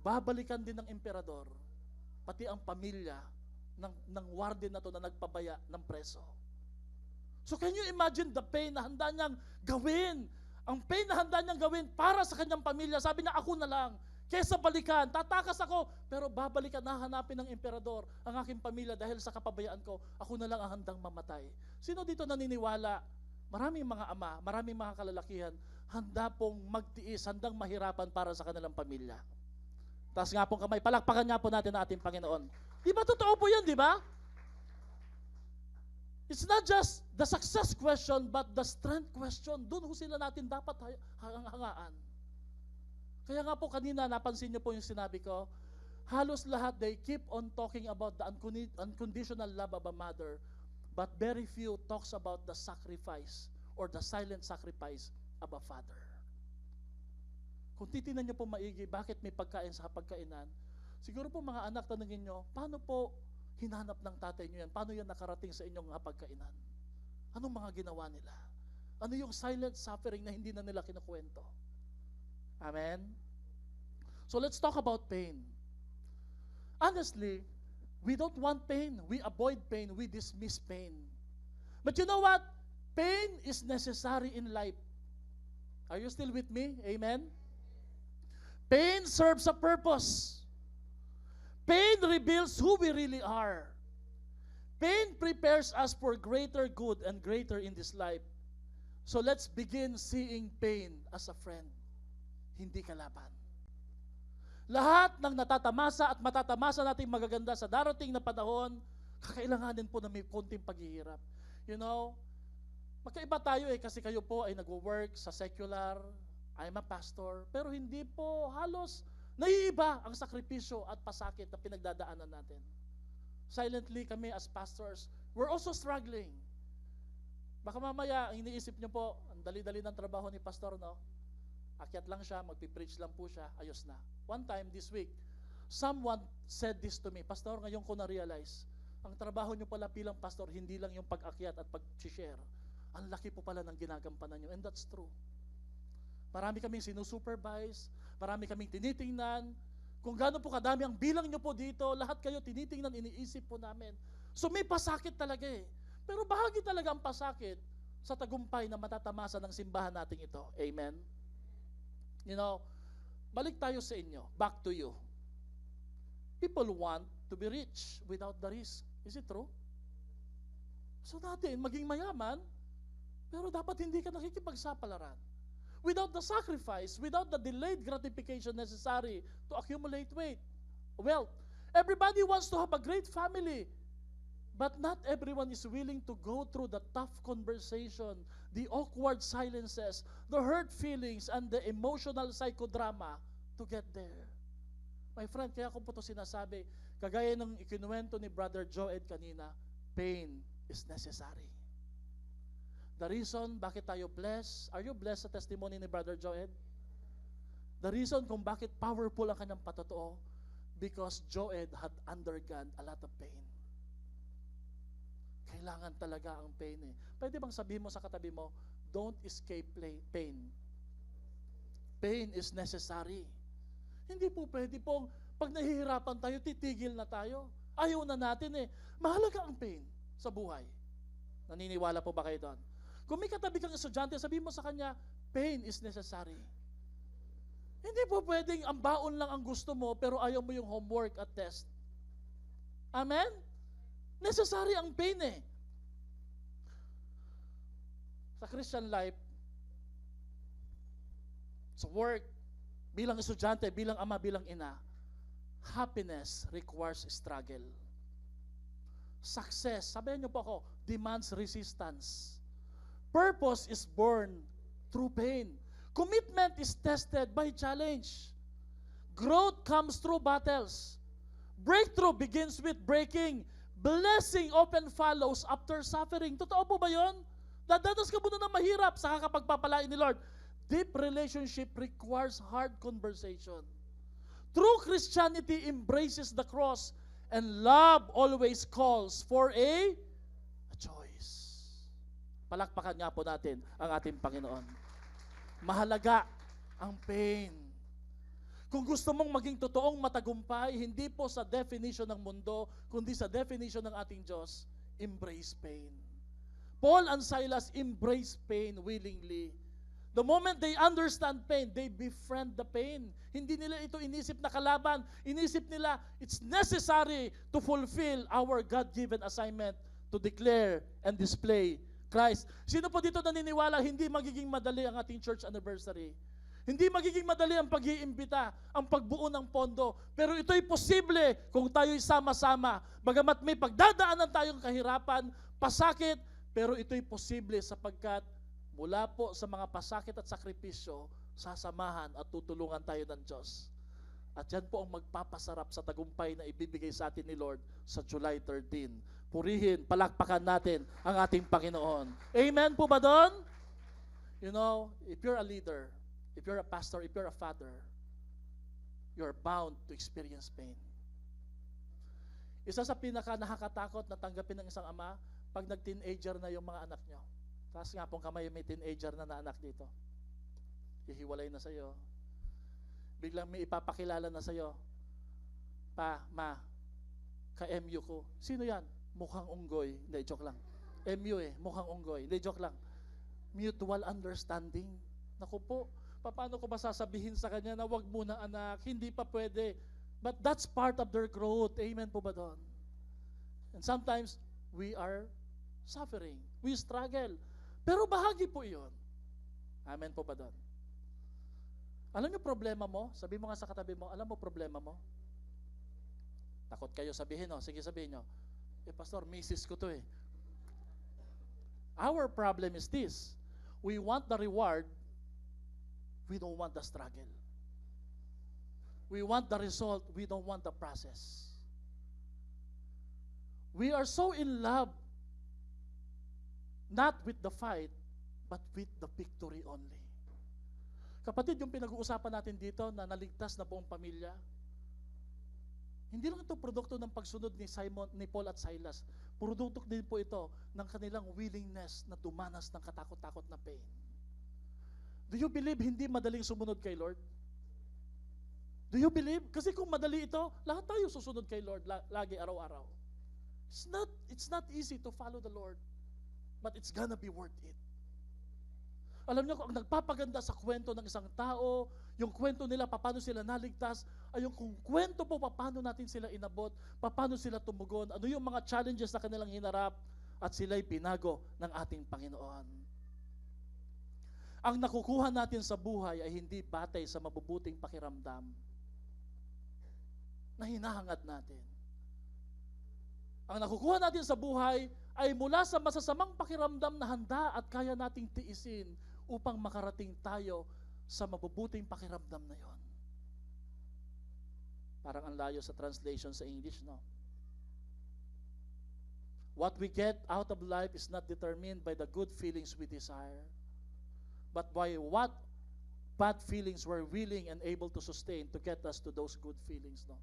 babalikan din ng emperador, pati ang pamilya ng warden na to na nagpabaya ng preso. So can you imagine the pain na handa niyang gawin? Ang pain na handa niyang gawin para sa kanyang pamilya. Sabi niya, ako na lang. Kesa balikan, tatakas ako, pero babalikan, hahanapin ng emperador ang aking pamilya dahil sa kapabayaan ko, ako na lang ang handang mamatay. Sino dito naniniwala? Maraming mga ama, maraming mga kalalakihan, handa pong magtiis, handang mahirapan para sa kanilang pamilya. Taas nga pong kamay, palakpakan nga po natin ang ating Panginoon. Di ba totoo po yan, di ba? It's not just the success question, but the strength question. Doon ho sila natin dapat hangaan. Kaya nga po kanina, napansin niyo po yung sinabi ko, halos lahat, they keep on talking about the unconditional love of a mother, but very few talks about the sacrifice or the silent sacrifice of a father. Kung titingnan niyo po maigi, bakit may pagkain sa hapagkainan, siguro po mga anak, tanungin niyo, paano po hinanap ng tatay niyo yan? Paano yan nakarating sa inyong hapagkainan? Anong mga ginawa nila? Ano yung silent suffering na hindi na nila kinukwento? Amen? So let's talk about pain. Honestly, we don't want pain. We avoid pain. We dismiss pain. But you know what? Pain is necessary in life. Are you still with me? Amen? Pain serves a purpose. Pain reveals who we really are. Pain prepares us for greater good and greater in this life. So let's begin seeing pain as a friend, hindi kalaban. Lahat ng natatamasa at matatamasa nating magaganda sa darating na panahon, kakailanganin po na may konting paghihirap. You know, magkaiba tayo kasi kayo po ay nagwo-work sa secular, I'm a pastor, pero hindi po halos naiiba ang sakripisyo at pasakit na pinagdadaanan natin. Silently kami as pastors, we're also struggling. Baka mamaya, ang iniisip nyo po, ang dali-dali ng trabaho ni pastor, no? Akyat lang siya, magpipreach lang po siya, ayos na. One time this week, someone said this to me, Pastor, ngayon ko na-realize, ang trabaho nyo pala bilang pastor, hindi lang yung pag-akyat at pag-share. Ang laki po pala ng ginagampanan nyo, and that's true. Marami kaming sinusupervise, marami kaming tinitingnan, kung gaano po kadami ang bilang nyo po dito, lahat kayo tinitingnan, iniisip po namin. So may pasakit talaga eh. Pero bahagi talaga ang pasakit sa tagumpay na matatamasa ng simbahan natin ito. Amen? You know, balik tayo sa inyo, back to you. People want to be rich without the risk. Is it true? So natin, maging mayaman, pero dapat hindi ka nakikipagsapalaran. Without the sacrifice, without the delayed gratification necessary to accumulate wealth. Everybody wants to have a great family, but not everyone is willing to go through the tough conversation, the awkward silences, the hurt feelings, and the emotional psychodrama to get there. My friend, kaya ko po ito sinasabi, kagaya ng ikinuwento ni Brother Joed kanina, pain is necessary. The reason bakit tayo blessed, are you blessed sa testimony ni Brother Joed? The reason kung bakit powerful ang kanyang patotoo, because Joed had undergone a lot of pain. Kailangan talaga ang pain eh. Pwede bang sabihin mo sa katabi mo, don't escape pain. Pain is necessary. Hindi po pwede pong pag nahihirapan tayo, titigil na tayo. Ayaw na natin eh. Mahalaga ang pain sa buhay. Naniniwala po ba kayo doon? Kung may katabi kang estudyante, sabihin mo sa kanya, pain is necessary. Hindi po pwedeng ang baon lang ang gusto mo, pero ayaw mo yung homework at test. Amen? Necessary ang pain eh. Sa Christian life, sa work, bilang estudyante, bilang ama, bilang ina, happiness requires struggle. Success, sabihin niyo po ako, demands resistance. Purpose is born through pain. Commitment is tested by challenge. Growth comes through battles. Breakthrough begins with breaking. Blessing often follows after suffering. Totoo po ba yun? Dadanas ka muna ng mahirap, saka kapag papalain ni Lord. Deep relationship requires hard conversation. True Christianity embraces the cross, and love always calls for a choice. Palakpakan nga po natin ang ating Panginoon. Mahalaga ang pain. Kung gusto mong maging totoong matagumpay, hindi po sa definition ng mundo, kundi sa definition ng ating Diyos, embrace pain. Paul and Silas embraced pain willingly. The moment they understand pain, they befriend the pain. Hindi nila ito inisip na kalaban. Inisip nila, it's necessary to fulfill our God-given assignment to declare and display Christ. Sino po dito naniniwala hindi magiging madali ang ating church anniversary? Hindi magiging madali ang pag-iimbita, ang pagbuo ng pondo. Pero ito'y posible kung tayo'y sama-sama. Bagamat may pagdadaanan tayong kahirapan, pasakit, pero ito'y posible sapagkat mula po sa mga pasakit at sakripisyo, sasamahan at tutulungan tayo ng Diyos. At yan po ang magpapasarap sa tagumpay na ibibigay sa atin ni Lord sa July 13. Purihin, palakpakan natin ang ating Panginoon. Amen po ba doon? You know, if you're a leader, if you're a pastor, if you're a father, you're bound to experience pain. Isa sa pinaka nakakatakot na tanggapin ng isang ama, pag nag-teenager na yung mga anak nyo. Tapos nga pong kamay may teenager na anak dito. Hihiwalay na sa'yo. Biglang may ipapakilala na sa'yo. Pa, ma, ka-MU ko. Sino yan? Mukhang unggoy. Hindi, joke lang. MU mukhang unggoy. Hindi, joke lang. Mutual understanding. Naku po, paano ko ba sasabihin sa kanya na wag muna anak, hindi pa pwede. But that's part of their growth. Amen po ba doon? And sometimes, we are suffering. We struggle. Pero bahagi po iyon. Amen po ba doon? Alam niyo problema mo? Sabi mo nga sa katabi mo, alam mo problema mo? Takot kayo sabihin, no? Sige sabihin nyo, pastor, misis ko to eh. Our problem is this. We want the reward, we don't want the struggle. We want the result, we don't want the process. We are so in love, not with the fight, but with the victory only. Kapatid, yung pinag-uusapan natin dito na naligtas na buong pamilya, hindi lang ito produkto ng pagsunod ni Paul at Silas. Produkto din po ito ng kanilang willingness na dumanas ng katakot-takot na pain. Do you believe hindi madaling sumunod kay Lord? Do you believe? Kasi kung madali ito, lahat tayo susunod kay Lord lagi, araw-araw. It's not easy to follow the Lord, but it's gonna be worth it. Alam niyo, kung ang nagpapaganda sa kwento ng isang tao, yung kwento nila, paano sila naligtas, ay yung kung kwento po, paano natin sila inabot, paano sila tumugon, ano yung mga challenges na kanilang hinarap, at sila'y pinago ng ating Panginoon. Ang nakukuha natin sa buhay ay hindi batay sa mabubuting pakiramdam na hinahangat natin. Ang nakukuha natin sa buhay ay mula sa masasamang pakiramdam na handa at kaya nating tiisin upang makarating tayo sa mabubuting pakiramdam na yon. Parang ang layo sa translation sa English, no? What we get out of life is not determined by the good feelings we desire, but by what bad feelings we're willing and able to sustain to get us to those good feelings, no?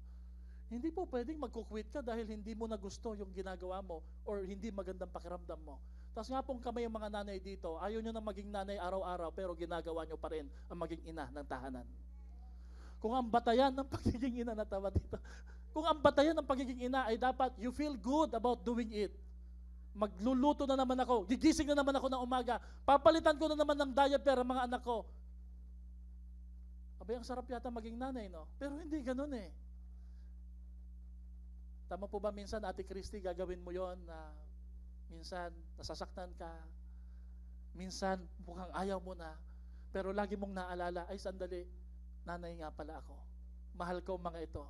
Hindi po pwedeng magkukwit ka dahil hindi mo na gusto yung ginagawa mo or hindi magandang pakiramdam mo. Tapos nga pong kami yung mga nanay dito, ayaw nyo na maging nanay araw-araw pero ginagawa nyo pa rin ang maging ina ng tahanan. Kung ang batayan ng pagiging ina, natawa dito, kung ang batayan ng pagiging ina ay dapat you feel good about doing it. Magluluto na naman ako, gigising na naman ako ng umaga, papalitan ko na naman ng diaper ang mga anak ko. Abay, ang sarap yata maging nanay, no? Pero hindi ganun eh. Tama po ba minsan, Ate Christy, gagawin mo yon na minsan nasasaktan ka, minsan mukhang ayaw mo na, pero lagi mong naalala, ay sandali, nanay nga pala ako. Mahal ko mga ito.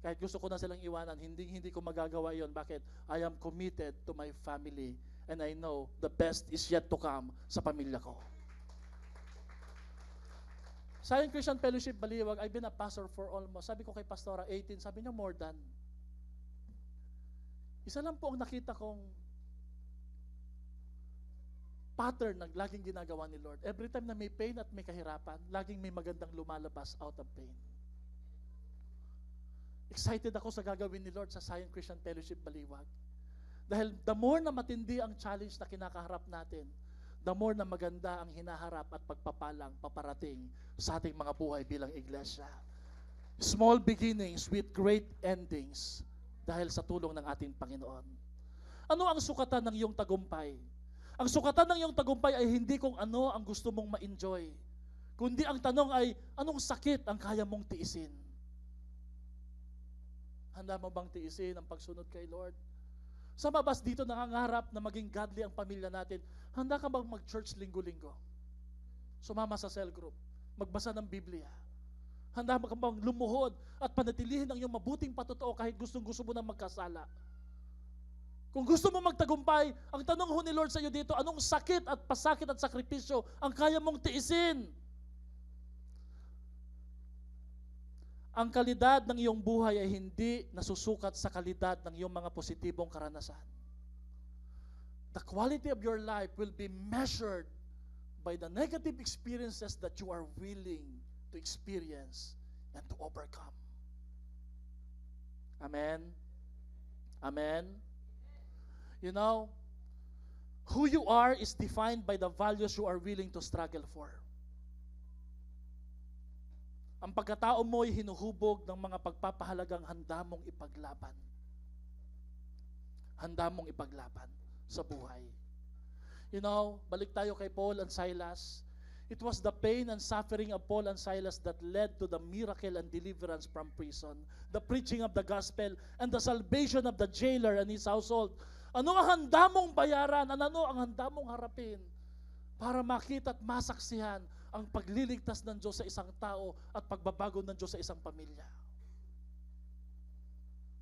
Kahit gusto ko na silang iwanan, hindi ko magagawa yon. Bakit? I am committed to my family and I know the best is yet to come sa pamilya ko. Zion Christian Fellowship Baliwag, I've been a pastor for almost, sabi ko kay Pastora, 18, sabi niya more than. Isa lang po ang nakita kong pattern na laging ginagawa ni Lord. Every time na may pain at may kahirapan, laging may magandang lumalabas out of pain. Excited ako sa gagawin ni Lord sa Zion Christian Fellowship Baliwag. Dahil the more na matindi ang challenge na kinakaharap natin, the more na maganda ang hinaharap at pagpapalang paparating sa ating mga buhay bilang iglesia. Small beginnings with great endings dahil sa tulong ng ating Panginoon. Ano ang sukatan ng iyong tagumpay? Ang sukatan ng iyong tagumpay ay hindi kung ano ang gusto mong ma-enjoy, kundi ang tanong ay, anong sakit ang kaya mong tiisin? Handa mo bang tiisin ang pagsunod kay Lord? Sa mabas dito nangangarap na maging godly ang pamilya natin, handa ka bang mag-church linggo-linggo? Sumama sa cell group, magbasa ng Biblia. Handa ka bang lumuhod at panatilihin ang iyong mabuting patotoo kahit gustong-gusto mo na magkasala? Kung gusto mo magtagumpay, ang tanong ho ni Lord sa iyo dito, anong sakit at pasakit at sakripisyo ang kaya mong tiisin? Ang kalidad ng iyong buhay ay hindi nasusukat sa kalidad ng iyong mga positibong karanasan. The quality of your life will be measured by the negative experiences that you are willing to experience and to overcome. Amen? Amen? You know, who you are is defined by the values you are willing to struggle for. Ang pagkatao mo ay hinuhubog ng mga pagpapahalagang handa mong ipaglaban. Handa mong ipaglaban sa buhay. You know, balik tayo kay Paul and Silas. It was the pain and suffering of Paul and Silas that led to the miracle and deliverance from prison, the preaching of the gospel, and the salvation of the jailer and his household. Ano ang handa mong bayaran? Ano ang handa mong harapin para makita at masaksihan ang pagliligtas ng Diyos sa isang tao at pagbabago ng Diyos sa isang pamilya?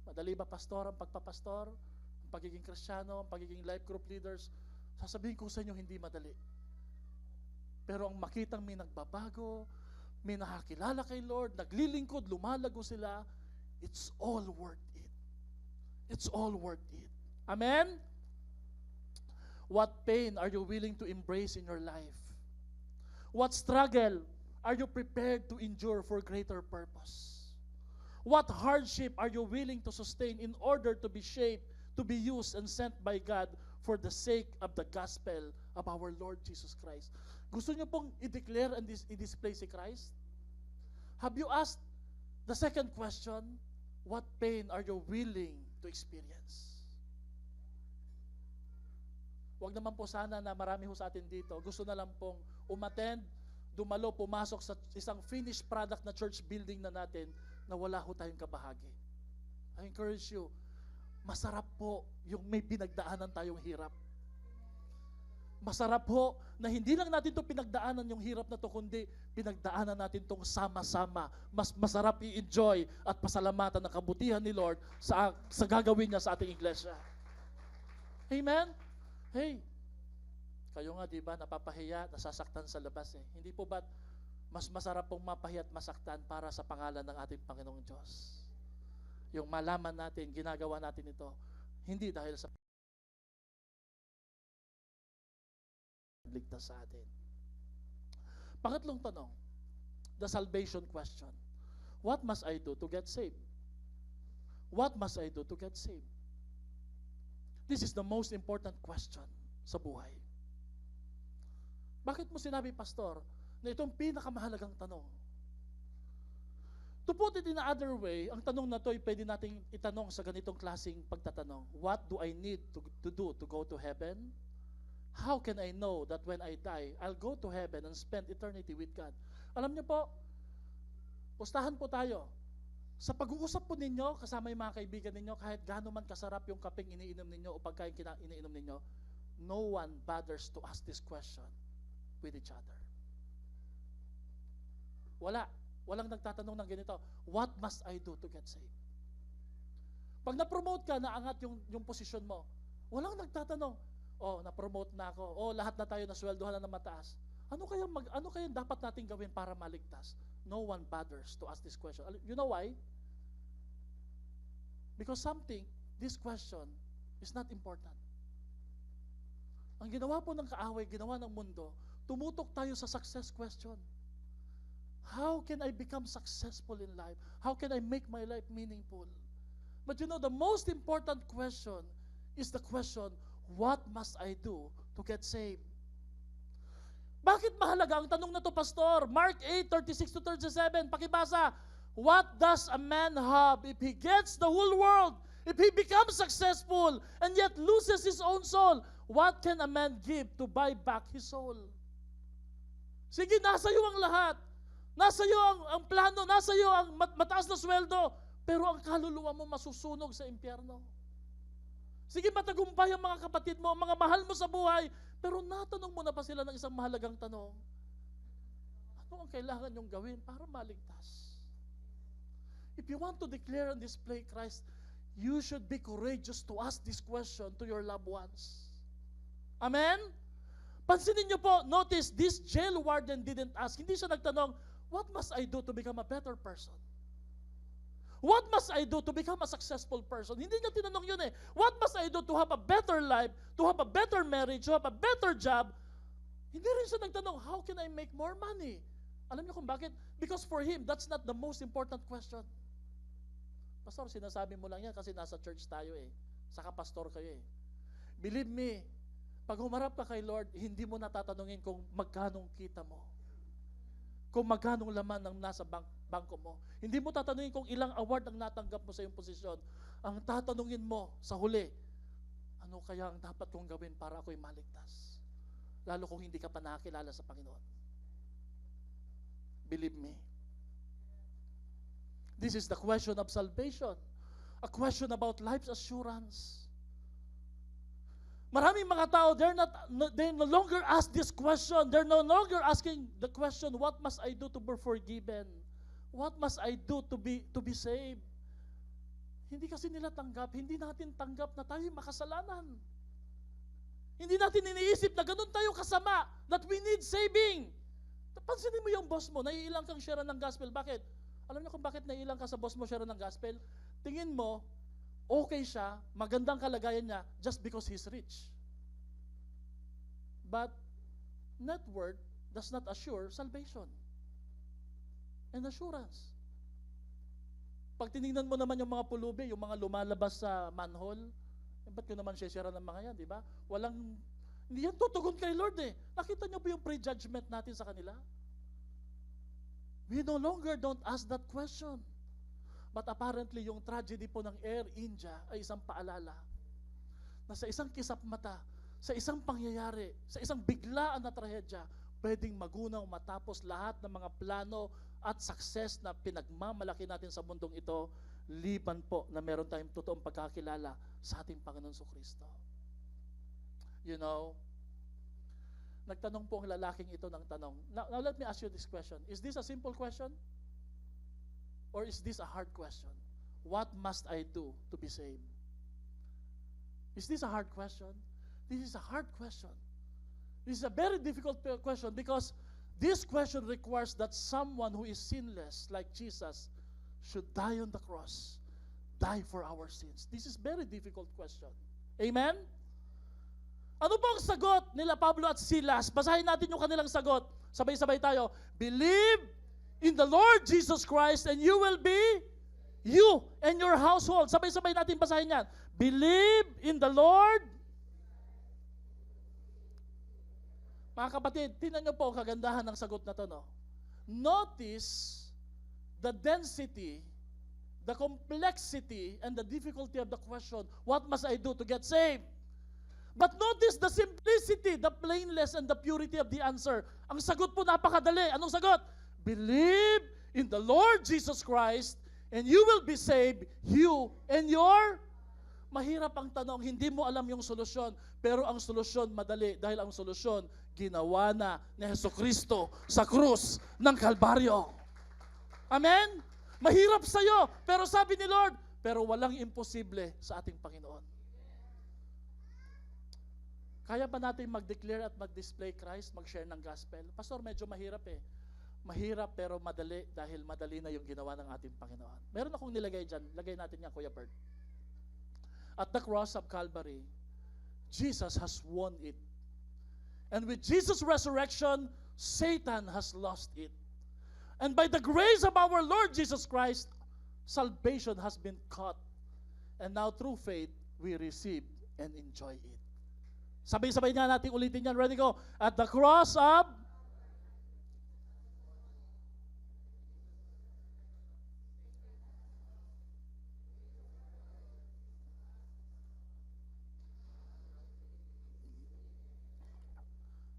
Madali ba, pastor, ang pagpapastor? Ang pagiging Kristiyano, ang pagiging life group leaders? Sasabihin ko sa inyo, hindi madali. Pero ang makitang may nagbabago, may nakakilala kay Lord, naglilingkod, lumalago sila, it's all worth it. It's all worth it. Amen? What pain are you willing to embrace in your life? What struggle are you prepared to endure for greater purpose? What hardship are you willing to sustain in order to be shaped, to be used and sent by God for the sake of the gospel of our Lord Jesus Christ? Gusto niyo pong i-declare and i-display si Christ? Have you asked the second question, what pain are you willing to experience? Huwag naman po sana na marami ho sa atin dito, gusto na lang pong umattend, dumalo, pumasok sa isang finished product na church building na natin na wala ho tayong kabahagi. I encourage you, masarap po yung may pinagdaanan tayong hirap. Masarap po na hindi lang natin ito pinagdaanan yung hirap na to, kundi pinagdaanan natin itong sama-sama. Mas masarap i-enjoy at pasalamatan ng kabutihan ni Lord sa gagawin niya sa ating iglesia. Amen? Hey, kayo nga di ba napapahiya, nasasaktan sa labas eh. Hindi po ba mas masarap pong mapahiya at masaktan para sa pangalan ng ating Panginoong Diyos? Yung malaman natin, ginagawa natin ito, hindi dahil sa ligtas sa atin. Pangatlong tanong, the salvation question. What must I do to get saved? What must I do to get saved? This is the most important question sa buhay. Bakit mo sinabi, pastor, na itong pinakamahalagang tanong? To put it in another way, ang tanong na to ay pwede nating itanong sa ganitong klaseng pagtatanong. What do I need to do to go to heaven? How can I know that when I die, I'll go to heaven and spend eternity with God? Alam niyo po, pustahan po tayo. Sa pag-uusap po ninyo, kasama yung mga kaibigan ninyo, kahit gaano man kasarap yung kapeng iniinom ninyo o pagkain iniinom ninyo, no one bothers to ask this question with each other. Walang nagtatanong ng ganito, what must I do to get saved? Pag na-promote ka, naangat yung posisyon mo, walang nagtatanong, oh, na-promote na ako, oh, lahat na tayo nasweldohan na ng mataas. Ano kaya dapat natin gawin para maligtas? No one bothers to ask this question. You know why? Because this question is not important. Ang ginawa po ng kaaway, ginawa ng mundo, tumutok tayo sa success question. How can I become successful in life? How can I make my life meaningful? But you know, the most important question is the question, what must I do to get saved? Bakit mahalaga ang tanong na to, pastor? Mark 8:36-37, pakibasa. What does a man have if he gets the whole world, if he becomes successful, and yet loses his own soul? What can a man give to buy back his soul? Sige, nasa iyo ang lahat. Nasa iyo ang plano, nasa iyo ang mataas na sweldo, pero ang kaluluwa mo masusunog sa impyerno. Sige, matagumpay ang mga kapatid mo, ang mga mahal mo sa buhay, pero natanong mo na pa sila ng isang mahalagang tanong. Ano ang kailangan niyong gawin para maligtas? If you want to declare and display Christ, you should be courageous to ask this question to your loved ones. Amen? Pansinin niyo po, notice, this jail warden didn't ask. Hindi siya nagtanong, what must I do to become a better person? What must I do to become a successful person? Hindi niya tinanong yun eh. What must I do to have a better life, to have a better marriage, to have a better job? Hindi rin siya nagtanong, how can I make more money? Alam niyo kung bakit? Because for him, that's not the most important question. Pastor, sinasabi mo lang yan kasi nasa church tayo eh. Saka pastor kayo eh. Believe me, pag humarap ka kay Lord, hindi mo natatanungin kung magkanong kita mo. Kung magkanong laman ng nasa bangko mo. Hindi mo tatanungin kung ilang award ang natanggap mo sa iyong posisyon. Ang tatanungin mo sa huli, ano kaya ang dapat kong gawin para ako'y maligtas? Lalo kung hindi ka pa nakakilala sa Panginoon. Believe me. This is the question of salvation. A question about life's assurance. Maraming mga tao, they no longer ask this question. They're no longer asking the question, what must I do to be forgiven? What must I do to be saved? Hindi kasi nila tanggap, hindi natin tanggap na tayo makasalanan. Hindi natin iniisip na ganun tayo kasama, that we need saving. Pansinin mo yung boss mo, naiilang kang share ng gospel. Bakit? Alam niyo kung bakit naiilang ka sa boss mo share ng gospel? Tingin mo, okay siya, magandang kalagayan niya just because he's rich. But net worth does not assure salvation and assurance. Pag tinignan mo naman yung mga pulubi, yung mga lumalabas sa manhole, ba't ko naman share ng mga yan, di ba? Hindi yan tutugon kay Lord eh. Nakita niyo ba yung prejudgment natin sa kanila? We no longer don't ask that question. But apparently, yung tragedy po ng Air India ay isang paalala na sa isang kisap mata, sa isang pangyayari, sa isang biglaan na trahedya, pwedeng magunaw matapos lahat ng mga plano at success na pinagmamalaki natin sa mundong ito, liban po na meron tayong totoong pagkakilala sa ating Panginoon Jesucristo. You know, nagtanong po ang lalaking ito ng tanong. Now let me ask you this question. Is this a simple question? Or is this a hard question? What must I do to be saved? Is this a hard question? This is a hard question. This is a very difficult question because this question requires that someone who is sinless like Jesus should die on the cross, die for our sins. This is a very difficult question. Amen? Ano po ang sagot nila Pablo at Silas? Basahin natin yung kanilang sagot. Sabay-sabay tayo. Believe in the Lord Jesus Christ and you will be you and your household. Sabay-sabay natin basahin yan. Believe in the Lord. Mga kapatid, tingnan nyo po ang kagandahan ng sagot na to. No? Notice the density, the complexity, and the difficulty of the question, what must I do to get saved? But notice the simplicity, the plainness, and the purity of the answer. Ang sagot po napakadali. Anong sagot? Believe in the Lord Jesus Christ and you will be saved, you and your... Mahirap ang tanong, hindi mo alam yung solusyon, pero ang solusyon madali dahil ang solusyon ginawa na ni Jesucristo sa krus ng Kalbaryo. Amen? Mahirap sa'yo, pero sabi ni Lord, pero walang imposible sa ating Panginoon. Kaya ba natin mag-declare at mag-display Christ, mag-share ng gospel? Pastor, medyo mahirap eh. Mahirap pero madali dahil madali na yung ginawa ng ating Panginoon. Meron akong nilagay dyan. Lagay natin yan, Kuya Bert. At the cross of Calvary, Jesus has won it. And with Jesus' resurrection, Satan has lost it. And by the grace of our Lord Jesus Christ, salvation has been caught. And now through faith, we receive and enjoy it. Sabay-sabay nga natin ulitin yan. Ready, go. At the cross of...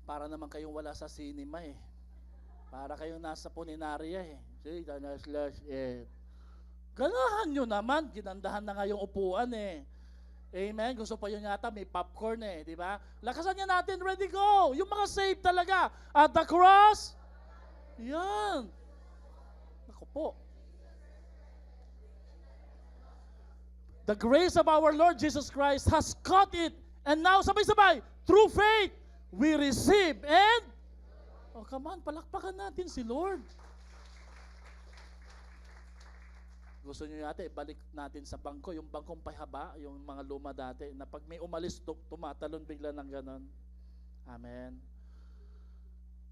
Para naman kayong wala sa cinema eh. Para kayong nasa puninarya eh. See, slash it. Ganahan nyo naman, ginandahan na nga yung upuan eh. Amen? Gusto pa yun yata, may popcorn eh, di ba? Lakasan niya natin, ready, go! Yung mga saved talaga. At the cross, yan. Naku po. The grace of our Lord Jesus Christ has caught it. And now, sabay-sabay, through faith, we receive. And, oh come on, palakpakan natin si Lord. Gusto nyo yata, balik natin sa bangko, yung bangkong pahaba, yung mga luma dati, na pag may umalis, tumatalon bigla ng ganon. Amen.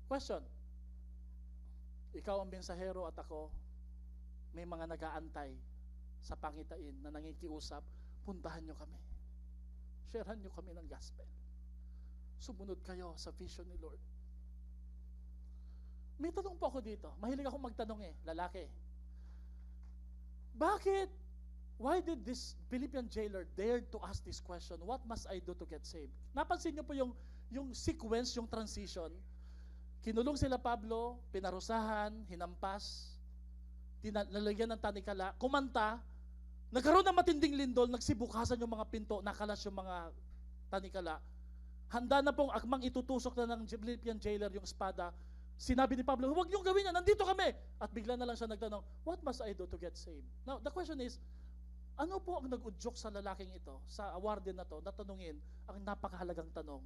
Question. Ikaw ang mensahero at ako, may mga nag-aantay sa pangitain na nangikiusap, puntahan nyo kami. Sharehan nyo kami ng gospel. Sumunod kayo sa vision ni Lord. May tanong po ako dito. Mahilig akong magtanong eh, lalaki. Bakit? Why did this Philippian jailer dare to ask this question? What must I do to get saved? Napansin niyo po yung sequence, yung transition. Kinulong sila Pablo, pinarusahan, hinampas, nalagyan ng tanikala, kumanta, nagkaroon ng matinding lindol, nagsibukasan yung mga pinto, nakalas yung mga tanikala. Handa na pong akmang itutusok na ng Philippian jailer yung espada. Sinabi ni Pablo, huwag niyong gawin yan, nandito kami. At bigla na lang siya nagtanong, what must I do to get saved? Now, the question is, ano po ang nag-udyok sa lalaking ito, sa warden na to, na tanungin ang napakahalagang tanong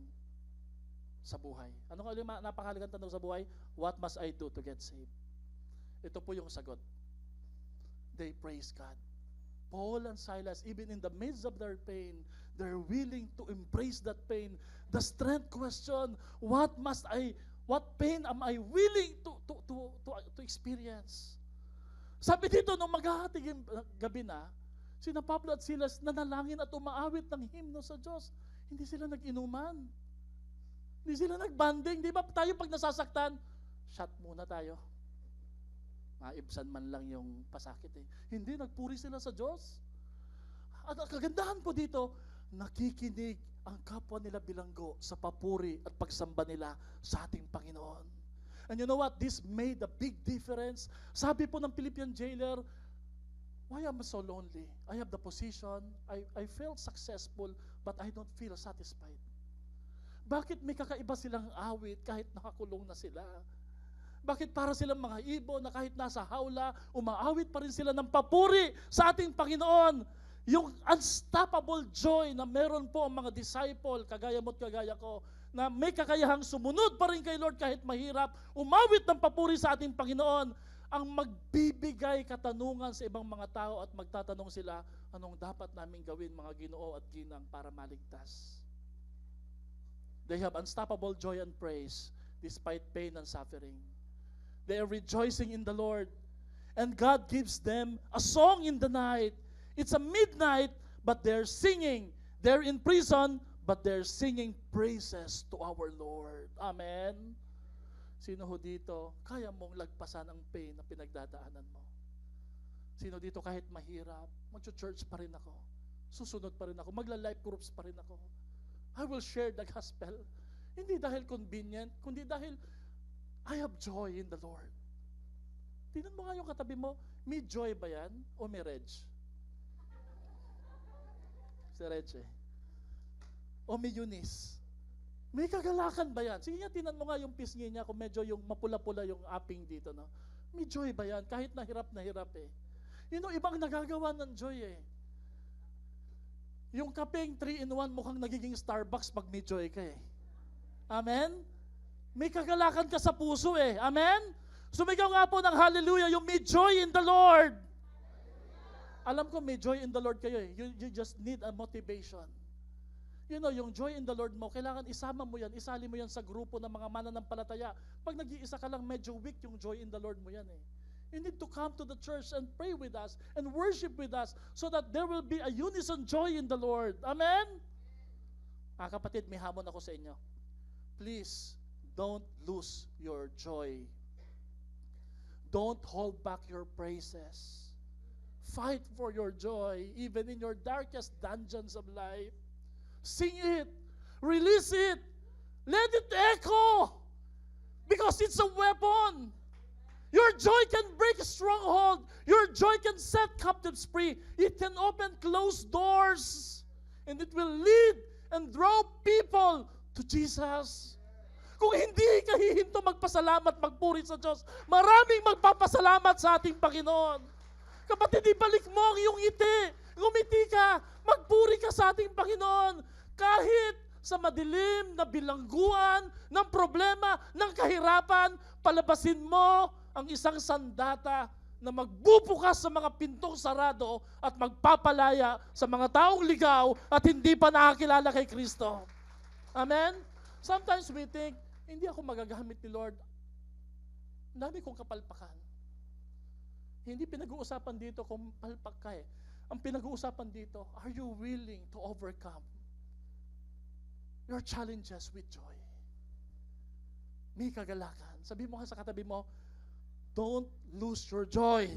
sa buhay? Ano ang napakahalagang tanong sa buhay? What must I do to get saved? Ito po yung sagot. They praise God. Paul and Silas, even in the midst of their pain, they're willing to embrace that pain. The strength question, what pain am I willing to experience? Sabi dito, nung maghahating gabi na, sina Pablo at Silas nanalangin at umaawit ng himno sa Diyos. Hindi sila nag-inuman. Hindi sila nagbanding. Di ba tayo pag nasasaktan, shot muna tayo. Maibsan man lang yung pasakit eh. Hindi, nagpuri sila sa Diyos. At ang kagandahan po dito, nakikinig ang kapwa nila bilanggo sa papuri at pagsamba nila sa ating Panginoon. And you know what? This made a big difference. Sabi po ng Philippian jailer, why am I so lonely? I have the position, I felt successful, but I don't feel satisfied. Bakit may kakaiba silang awit kahit nakakulong na sila? Bakit para silang mga ibon na kahit nasa hawla, umaawit pa rin sila ng papuri sa ating Panginoon? Yung unstoppable joy na meron po ang mga disciple, kagaya mo't kagaya ko, na may kakayahang sumunod pa rin kay Lord kahit mahirap, umawit ng papuri sa ating Panginoon, ang magbibigay katanungan sa ibang mga tao at magtatanong sila, anong dapat namin gawin mga Ginoo at ginang para maligtas? They have unstoppable joy and praise despite pain and suffering. They are rejoicing in the Lord. And God gives them a song in the night. It's a midnight, but they're singing. They're in prison, but they're singing praises to our Lord. Amen? Sino ho dito, kaya mong lagpasan ang pain na pinagdadaanan mo? Sino dito kahit mahirap, mag-church pa rin ako, susunod pa rin ako, magla-life groups pa rin ako. I will share the gospel. Hindi dahil convenient, kundi dahil I have joy in the Lord. Tingnan mo nga yung katabi mo, may joy ba yan o may reg? Si Reg eh. O may Eunice. May kagalakan ba yan? Sige nga, tinan mo nga yung pisngi niya kung medyo yung mapula-pula yung upping dito. No? May joy ba yan? Kahit na hirap eh. You know, ibang nagagawa ng joy eh. Yung kapeng 3-in-1 mukhang nagiging Starbucks pag may joy ka eh. Amen? May kagalakan ka sa puso eh. Amen? Sumigaw nga po ng hallelujah, yung may joy in the Lord. Alam ko may joy in the Lord kayo eh. You just need a motivation. You know, yung joy in the Lord mo, kailangan isama mo yan, isali mo yan sa grupo ng mga mananampalataya. Pag nag-iisa ka lang, medyo weak yung joy in the Lord mo yan eh. You need to come to the church and pray with us and worship with us so that there will be a unison joy in the Lord. Amen? Kapatid, may hamon ako sa inyo. Please, don't lose your joy. Don't hold back your praises. Fight for your joy, even in your darkest dungeons of life. Sing it. Release it. Let it echo. Because it's a weapon. Your joy can break a stronghold. Your joy can set captives free. It can open closed doors. And it will lead and draw people to Jesus. Kung hindi ka hihinto magpasalamat, magpuri sa Diyos, maraming magpapasalamat sa ating Panginoon. Kapatid, ibalik mo ang iyong ngiti. Ngumiti ka, magpuri ka sa ating Panginoon. Kahit sa madilim na bilangguan ng problema, ng kahirapan, palabasin mo ang isang sandata na magbubukas sa mga pintong sarado at magpapalaya sa mga taong ligaw at hindi pa nakakilala kay Kristo. Amen? Sometimes we think, hindi ako magagamit ni Lord. Ang dami kong kapalpakan. Hindi pinag-uusapan dito kung palpak ka eh. Ang pinag-uusapan dito, are you willing to overcome your challenges with joy? May kagalakan. Sabi mo sa katabi mo, don't lose your joy.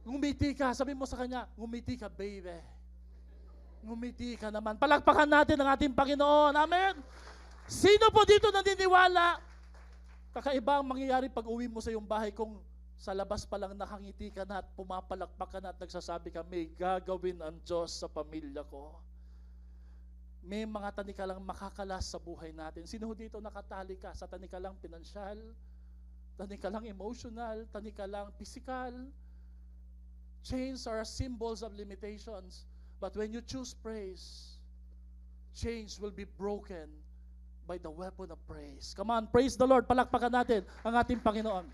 Ngumiti ka. Sabi mo sa kanya, ngumiti ka, baby. Ngumiti ka naman. Palakpakan natin ang ating Panginoon. Amen? Sino po dito naniniwala? Kakaiba ang mangyayari pag uwi mo sa iyong bahay kung sa labas pa lang nakangiti ka na at pumapalakpak ka na at nagsasabi ka, may gagawin ang Diyos sa pamilya ko. May mga tanikalang makakalas sa buhay natin. Sino dito nakatali ka sa tanikalang pinansyal, tanikalang emotional, tanikalang physical? Chains are symbols of limitations. But when you choose praise, chains will be broken by the weapon of praise. Come on, praise the Lord. Palakpakan natin ang ating Panginoon.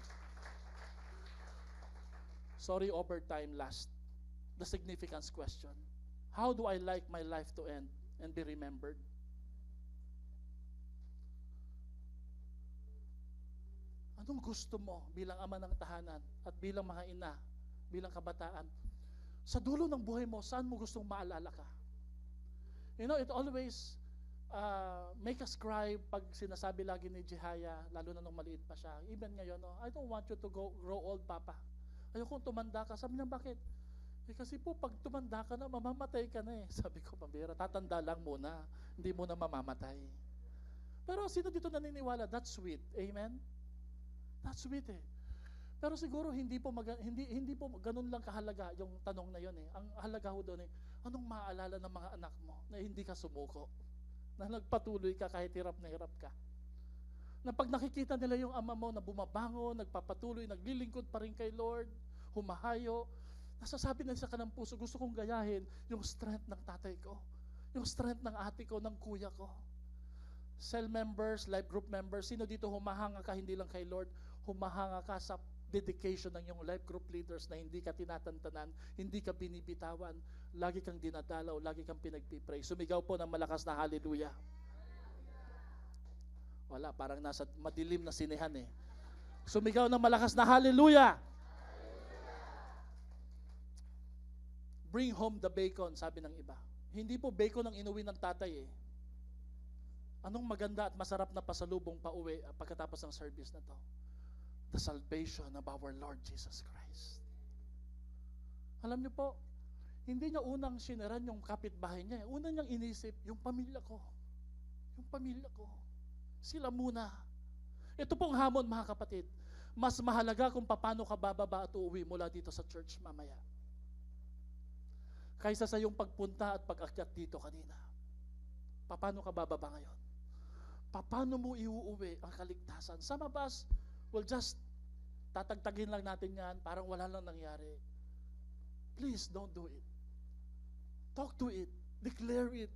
Sorry, overtime last. The significance question. How do I like my life to end and be remembered? Anong gusto mo bilang ama ng tahanan at bilang mga ina, bilang kabataan? Sa dulo ng buhay mo, saan mo gustong maalala ka? You know, it always make us cry pag sinasabi lagi ni Jehaya, lalo na nung maliit pa siya. Even ngayon, I don't want you to grow old, Papa. Ayokong tumanda ka. Sabi niya, bakit? Kasi po, pag tumanda ka na, mamamatay ka na eh. Sabi ko, pambira, tatanda lang muna. Hindi mo na mamamatay. Pero sino dito naniniwala? That's sweet. Amen? That's sweet eh. Pero siguro hindi po ganun lang kahalaga yung tanong na yun eh. Ang halaga ho doon eh, anong maaalala ng mga anak mo na hindi ka sumuko? Na nagpatuloy ka kahit hirap na hirap ka? Na pag nakikita nila yung ama mo na bumabangon, nagpapatuloy, naglilingkod pa rin kay Lord, humahayo, nasasabi na sa kanang puso, gusto kong gayahin yung strength ng tatay ko, yung strength ng ate ko, ng kuya ko. Cell members, life group members, sino dito humahanga ka hindi lang kay Lord, humahanga ka sa dedication ng yung life group leaders na hindi ka tinatantanan, hindi ka binibitawan, lagi kang dinadalaw, lagi kang pinagpipray. Sumigaw po ng malakas na hallelujah. Wala, parang nasa madilim na sinehan eh. Sumigaw ng malakas na hallelujah. Bring home the bacon, sabi ng iba. Hindi po bacon ang inuwi ng tatay eh. Anong maganda at masarap na pasalubong pa uwi pagkatapos ng service na to? The salvation of our Lord Jesus Christ. Alam niyo po, hindi niya unang siniran yung kapitbahay niya. Una niyang inisip, yung pamilya ko. Yung pamilya ko. Sila muna. Ito pong hamon, mga kapatid. Mas mahalaga kung paano ka bababa at uuwi mula dito sa church mamaya, kaysa sa iyong pagpunta at pag-akyat dito kanina. Paano ka bababa ngayon? Paano mo iuuwi ang kaligtasan? Some of us will just tatagtagin lang natin yan, parang wala lang nangyari. Please don't do it. Talk to it. Declare it.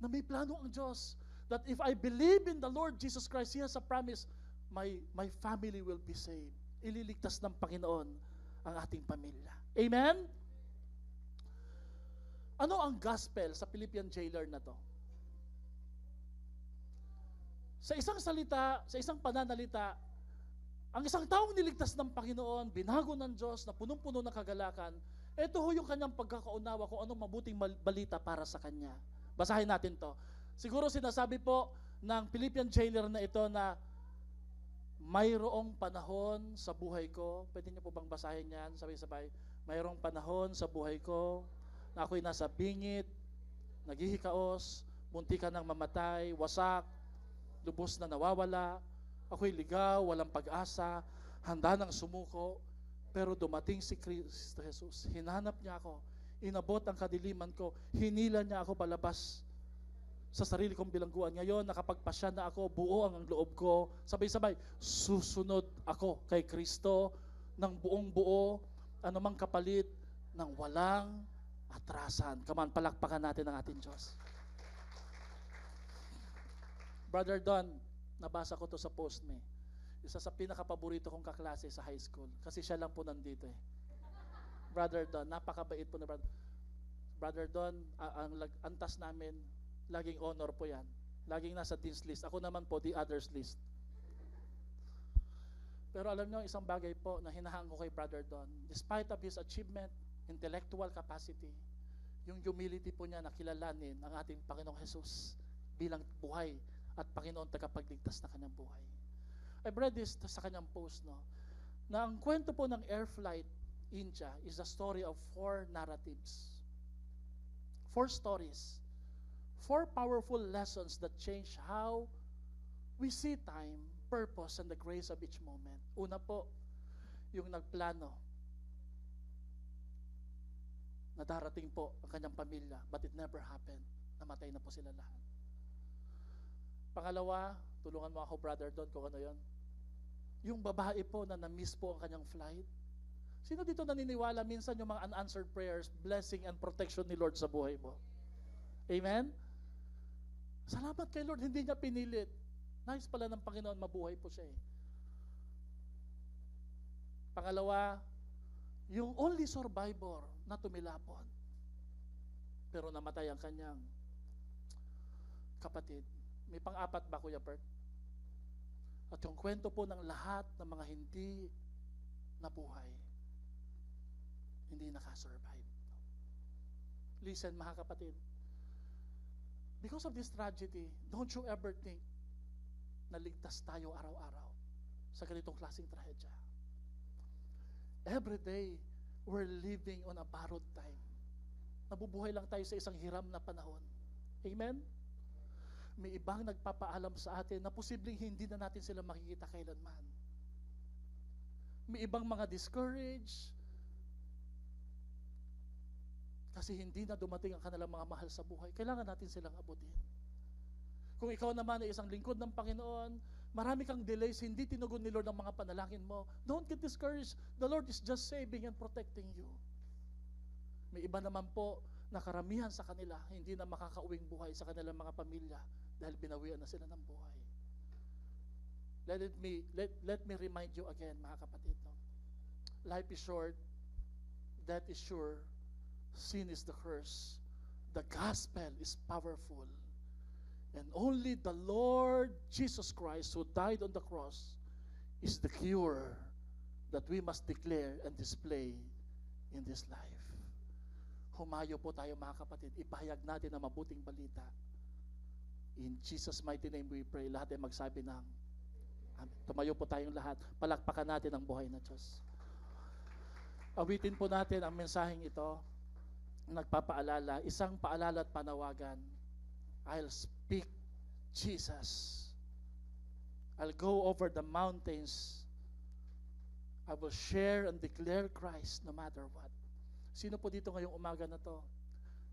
Na may plano ang Diyos. That if I believe in the Lord Jesus Christ, He has a promise, my family will be saved. Ililigtas ng Panginoon ang ating pamilya. Amen? Ano ang gospel sa Philippian jailer na to? Sa isang salita, sa isang pananalita, ang isang taong niligtas ng Panginoon, binago ng Diyos, na punong-puno ng kagalakan, ito ho yung kanyang pagkakaunawa kung anong mabuting balita para sa kanya. Basahin natin to. Siguro sinasabi po ng Philippian jailer na ito na mayroong panahon sa buhay ko. Pwede niyo po bang basahin yan? Sabay-sabay. Mayroong panahon sa buhay ko na ako'y nasa bingit, naghihikaos, munti ka nang mamatay, wasak, lubos na nawawala, ako'y ligaw, walang pag-asa, handa nang sumuko, pero dumating si Kristo Jesus. Hinanap niya ako, inabot ang kadiliman ko, hinila niya ako palabas sa sarili kong bilangguan. Ngayon, nakapagpasya na ako, buo ang loob ko, sabay-sabay, susunod ako kay Kristo ng buong buo, anumang kapalit, ng walang atrasan. Come on, palakpakan natin ang ating Diyos. Brother Don, nabasa ko to sa post me. Isa sa pinakapaborito kong kaklase sa high school. Kasi siya lang po nandito eh. Brother Don, napakabait po na brother. Brother Don, ang antas namin, laging honor po yan. Laging nasa dean's list. Ako naman po, the others list. Pero alam niyo, isang bagay po na hinahang ko kay Brother Don, despite of his achievement, intellectual capacity, yung humility po niya na kilalanin ang ating Panginoong Jesus bilang buhay at Panginoon tagapagligtas na kanyang buhay. I've read this sa kanyang post, no, na ang kwento po ng Air Flight India is a story of 4 narratives. 4 stories. 4 powerful lessons that change how we see time, purpose, and the grace of each moment. Una po, yung nagplano na darating po ang kanyang pamilya, but it never happened. Namatay na po sila lahat. Pangalawa, tulungan mo ako, Brother Don, kung ano yon. Yung babae po na na-miss po ang kanyang flight. Sino dito naniniwala minsan yung mga unanswered prayers, blessing and protection ni Lord sa buhay mo? Amen? Salamat kay Lord, hindi niya pinilit. Nice pala ng Panginoon, mabuhay po siya eh. Pangalawa, yung only survivor na tumilapon, pero namatay ang kanyang kapatid. May pang-apat ba, Kuya Bert? At yung kwento po ng lahat ng mga hindi nabuhay, hindi nakasurvive. Listen, mga kapatid, because of this tragedy, don't you ever think na ligtas tayo araw-araw sa ganitong klaseng trahedya. Every day, we're living on a borrowed time. Nabubuhay lang tayo sa isang hiram na panahon. Amen? May ibang nagpapaalam sa atin na posibleng hindi na natin sila makikita kailanman. May ibang mga discouraged kasi hindi na dumating ang kanilang mga mahal sa buhay. Kailangan natin silang abutin. Kung ikaw naman ay isang lingkod ng Panginoon, marami kang delays, hindi tinugon ni Lord ang mga panalangin mo. Don't get discouraged. The Lord is just saving and protecting you. May iba naman po na karamihan sa kanila, hindi na makakauwing buhay sa kanilang mga pamilya dahil binawian na sila ng buhay. Let me remind you again, mga kapatid. No? Life is short, death is sure, sin is the curse. The gospel is powerful. And only the Lord Jesus Christ who died on the cross is the cure that we must declare and display in this life. Humayo po tayo, mga kapatid. Ipahayag natin ang mabuting balita. In Jesus' mighty name we pray. Lahat ay magsabi ng Amen. Tumayo po tayong lahat. Palakpakan natin ang buhay na Diyos. Awitin po natin ang mensaheng ito. Nagpapaalala, isang paalala at panawagan. I'll speak Jesus. I'll go over the mountains. I will share and declare Christ no matter what. Sino po dito ngayong umaga na to?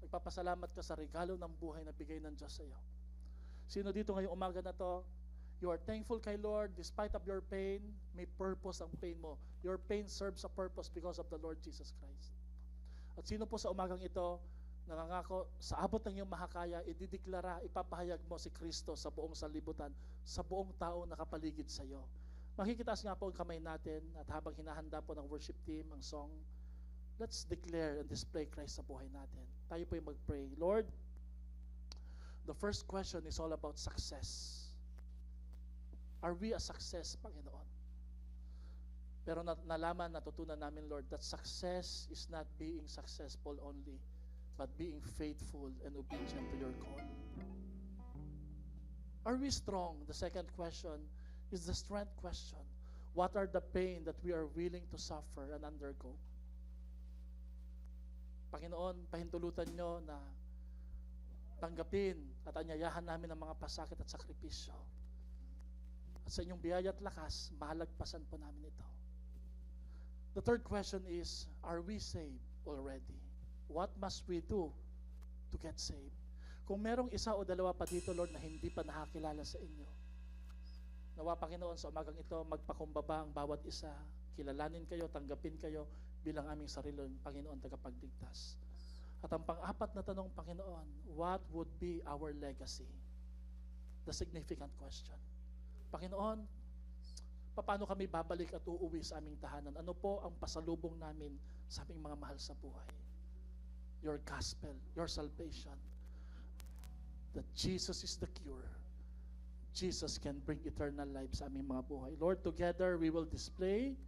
Nagpapasalamat ka sa regalo ng buhay na bigay ng Diyos sa iyo. Sino dito ngayong umaga na to? You are thankful kay Lord despite of your pain, may purpose ang pain mo. Your pain serves a purpose because of the Lord Jesus Christ. At sino po sa umagang ito, nangangako, sa abot ng iyong makakaya, idideklara, ipapahayag mo si Kristo sa buong sanlibutan, sa buong tao nakapaligid sa iyo. Makikitaas nga po ang kamay natin at habang hinahanda po ng worship team ang song, let's declare and display Christ sa buhay natin. Tayo po yung mag-pray. Lord, the first question is all about success. Are we a success, Panginoon? Pero nalaman, natutunan namin, Lord, that success is not being successful only, but being faithful and obedient to your call. Are we strong? The second question is the strength question. What are the pain that we are willing to suffer and undergo? Panginoon, pahintulutan nyo na tanggapin at anyayahan namin ang mga pasakit at sakripisyo. At sa inyong biyaya at lakas, mahalagpasan po namin ito. The third question is, are we saved already? What must we do to get saved? Kung merong isa o dalawa pa dito, Lord, na hindi pa nakakilala sa inyo, nawa, Panginoon, sa umagang ito, magpakumbaba ang bawat isa, kilalanin kayo, tanggapin kayo bilang aming sariling Panginoon tagapagligtas. At ang pang-apat na tanong, Panginoon, what would be our legacy? The significant question. Panginoon, paano kami babalik at uuwi sa aming tahanan? Ano po ang pasalubong namin sa aming mga mahal sa buhay? Your gospel, your salvation. That Jesus is the cure. Jesus can bring eternal life sa aming mga buhay. Lord, together we will display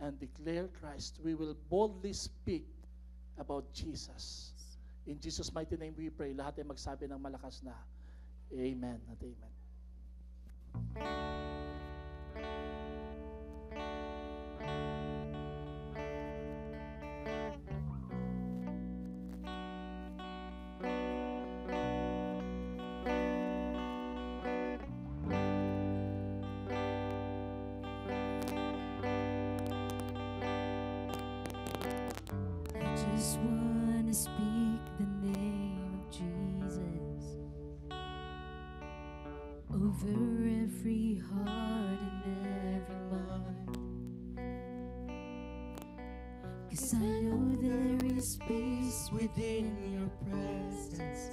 and declare Christ. We will boldly speak about Jesus. In Jesus' mighty name we pray. Lahat ay magsabi ng malakas na Amen at Amen. Just wanna speak the name of Jesus over every heart and every mind. 'Cause I know there is peace within your presence.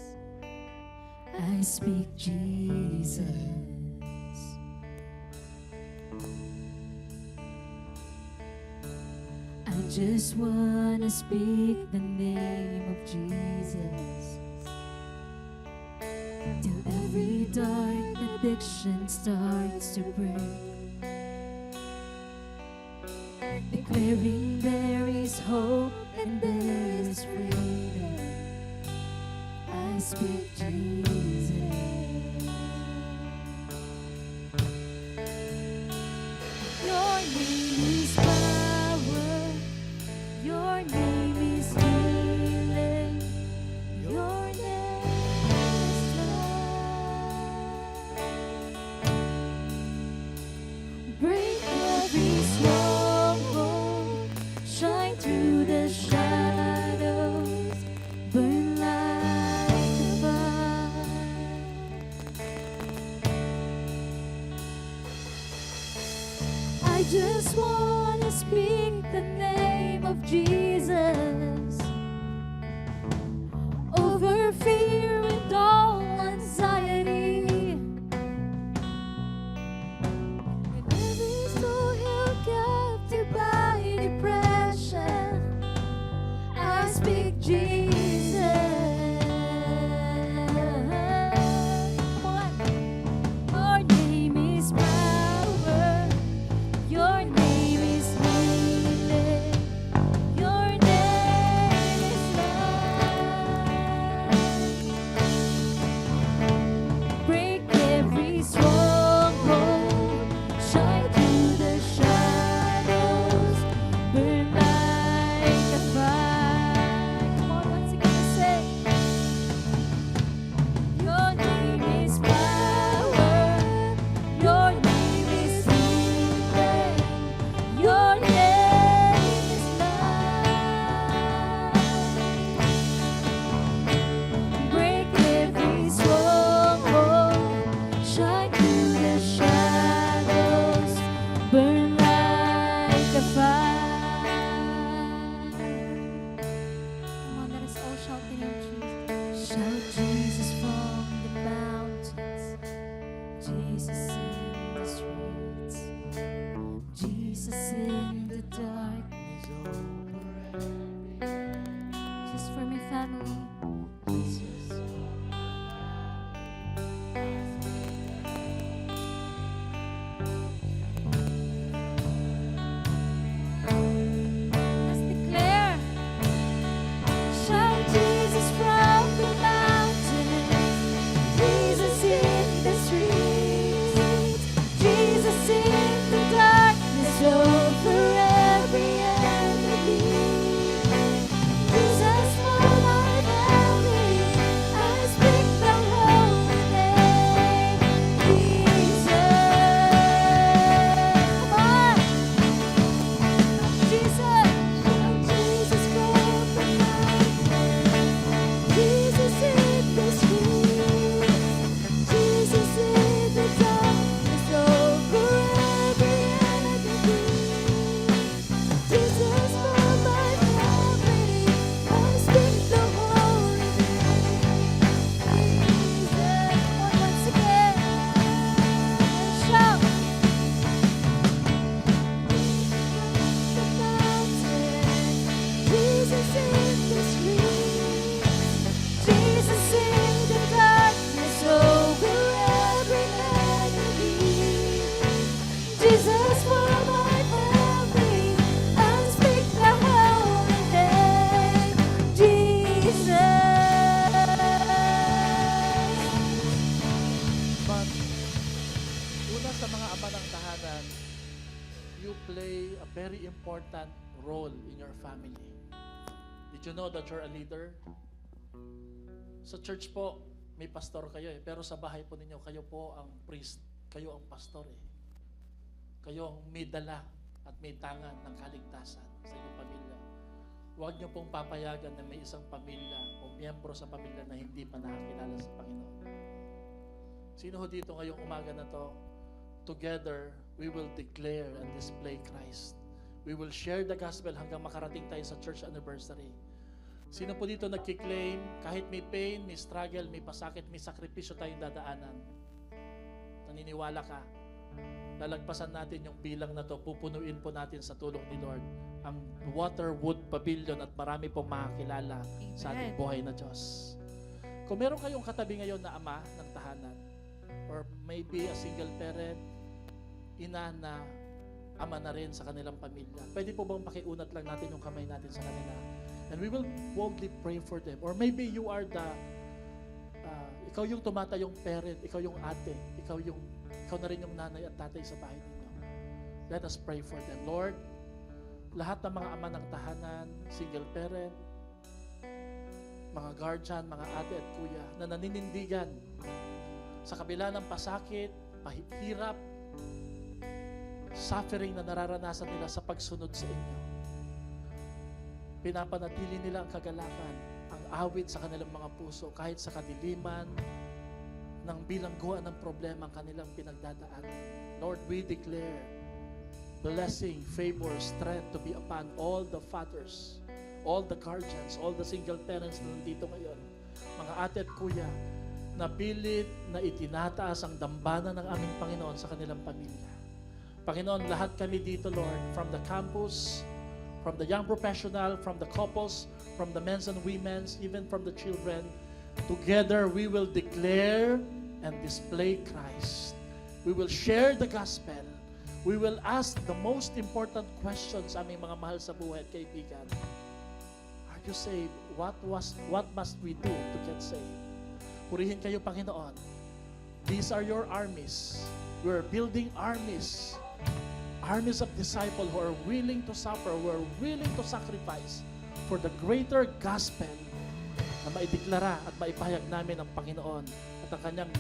I speak Jesus. I just wanna speak the name of Jesus till every dark addiction starts to break, declaring there is hope and there is freedom. I speak Jesus. Your name is power. Your name is healing. Your name is love. Break every stronghold. Shine through the shadows. Burn like a fire. I just wanna speak the name of Jesus family. Did you know that you're a leader? Sa church po, may pastor kayo eh. Pero sa bahay po ninyo, kayo po ang priest. Kayo ang pastor eh. Kayo ang may dala at may tangan ng kaligtasan sa inyong pamilya. Huwag niyo pong papayagan na may isang pamilya o miyembro sa pamilya na hindi pa nakakilala sa Panginoon. Sino ho dito ngayong umaga na to? Together, we will declare and display Christ. We will share the gospel hanggang makarating tayo sa church anniversary. Sino po dito nagkiklaim, kahit may pain, may struggle, may pasakit, may sakripisyo tayong dadaanan? Naniniwala ka? Lalagpasan natin yung bilang na to, pupunuin po natin sa tulong ni Lord ang Waterwood Pavilion at marami pong makakilala sa ating buhay na Diyos. Kung meron kayong katabi ngayon na ama ng tahanan, or maybe a single parent, ina na ama na rin sa kanilang pamilya, pwede po bang pakiunat lang natin yung kamay natin sa kanila? And we will boldly pray for them. Or maybe you are ikaw yung tumatayong parent, ikaw yung ate, ikaw na rin yung nanay at tatay sa bahay ninyo. Let us pray for them. Lord, lahat ng mga ama ng tahanan, single parent, mga guardian, mga ate at kuya na naninindigan sa kabila ng pasakit, pahirap, suffering na nararanasan nila sa pagsunod sa inyo. Pinapanatili nila ang kagalakan, ang awit sa kanilang mga puso kahit sa kadiliman ng bilangguan ng problema ang kanilang pinagdadaan. Lord, we declare blessing, favor, strength to be upon all the fathers, all the guardians, all the single parents na nandito ngayon, mga ate at kuya, na pilit na itinataas ang dambana ng aming Panginoon sa kanilang pamilya. Panginoon, lahat kami dito, Lord, from the campus, from the young professional, from the couples, from the men's and women's, even from the children, together we will declare and display Christ. We will share the gospel. We will ask the most important questions aming mga mahal sa buhay at kaibigan. Are you saved? What must we do to get saved? Purihin kayo, Panginoon. These are your armies. We are building armies. Armies of disciples who are willing to suffer, who are willing to sacrifice for the greater gospel na maideklara at maipahayag namin ang Panginoon at ang kanyang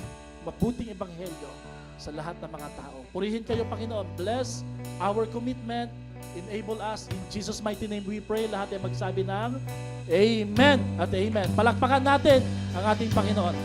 mabuting ebanghelyo sa lahat ng mga tao. Purihin kayo, Panginoon. Bless our commitment. Enable us. In Jesus' mighty name we pray. Lahat ay magsabi ng Amen at Amen. Palakpakan natin ang ating Panginoon.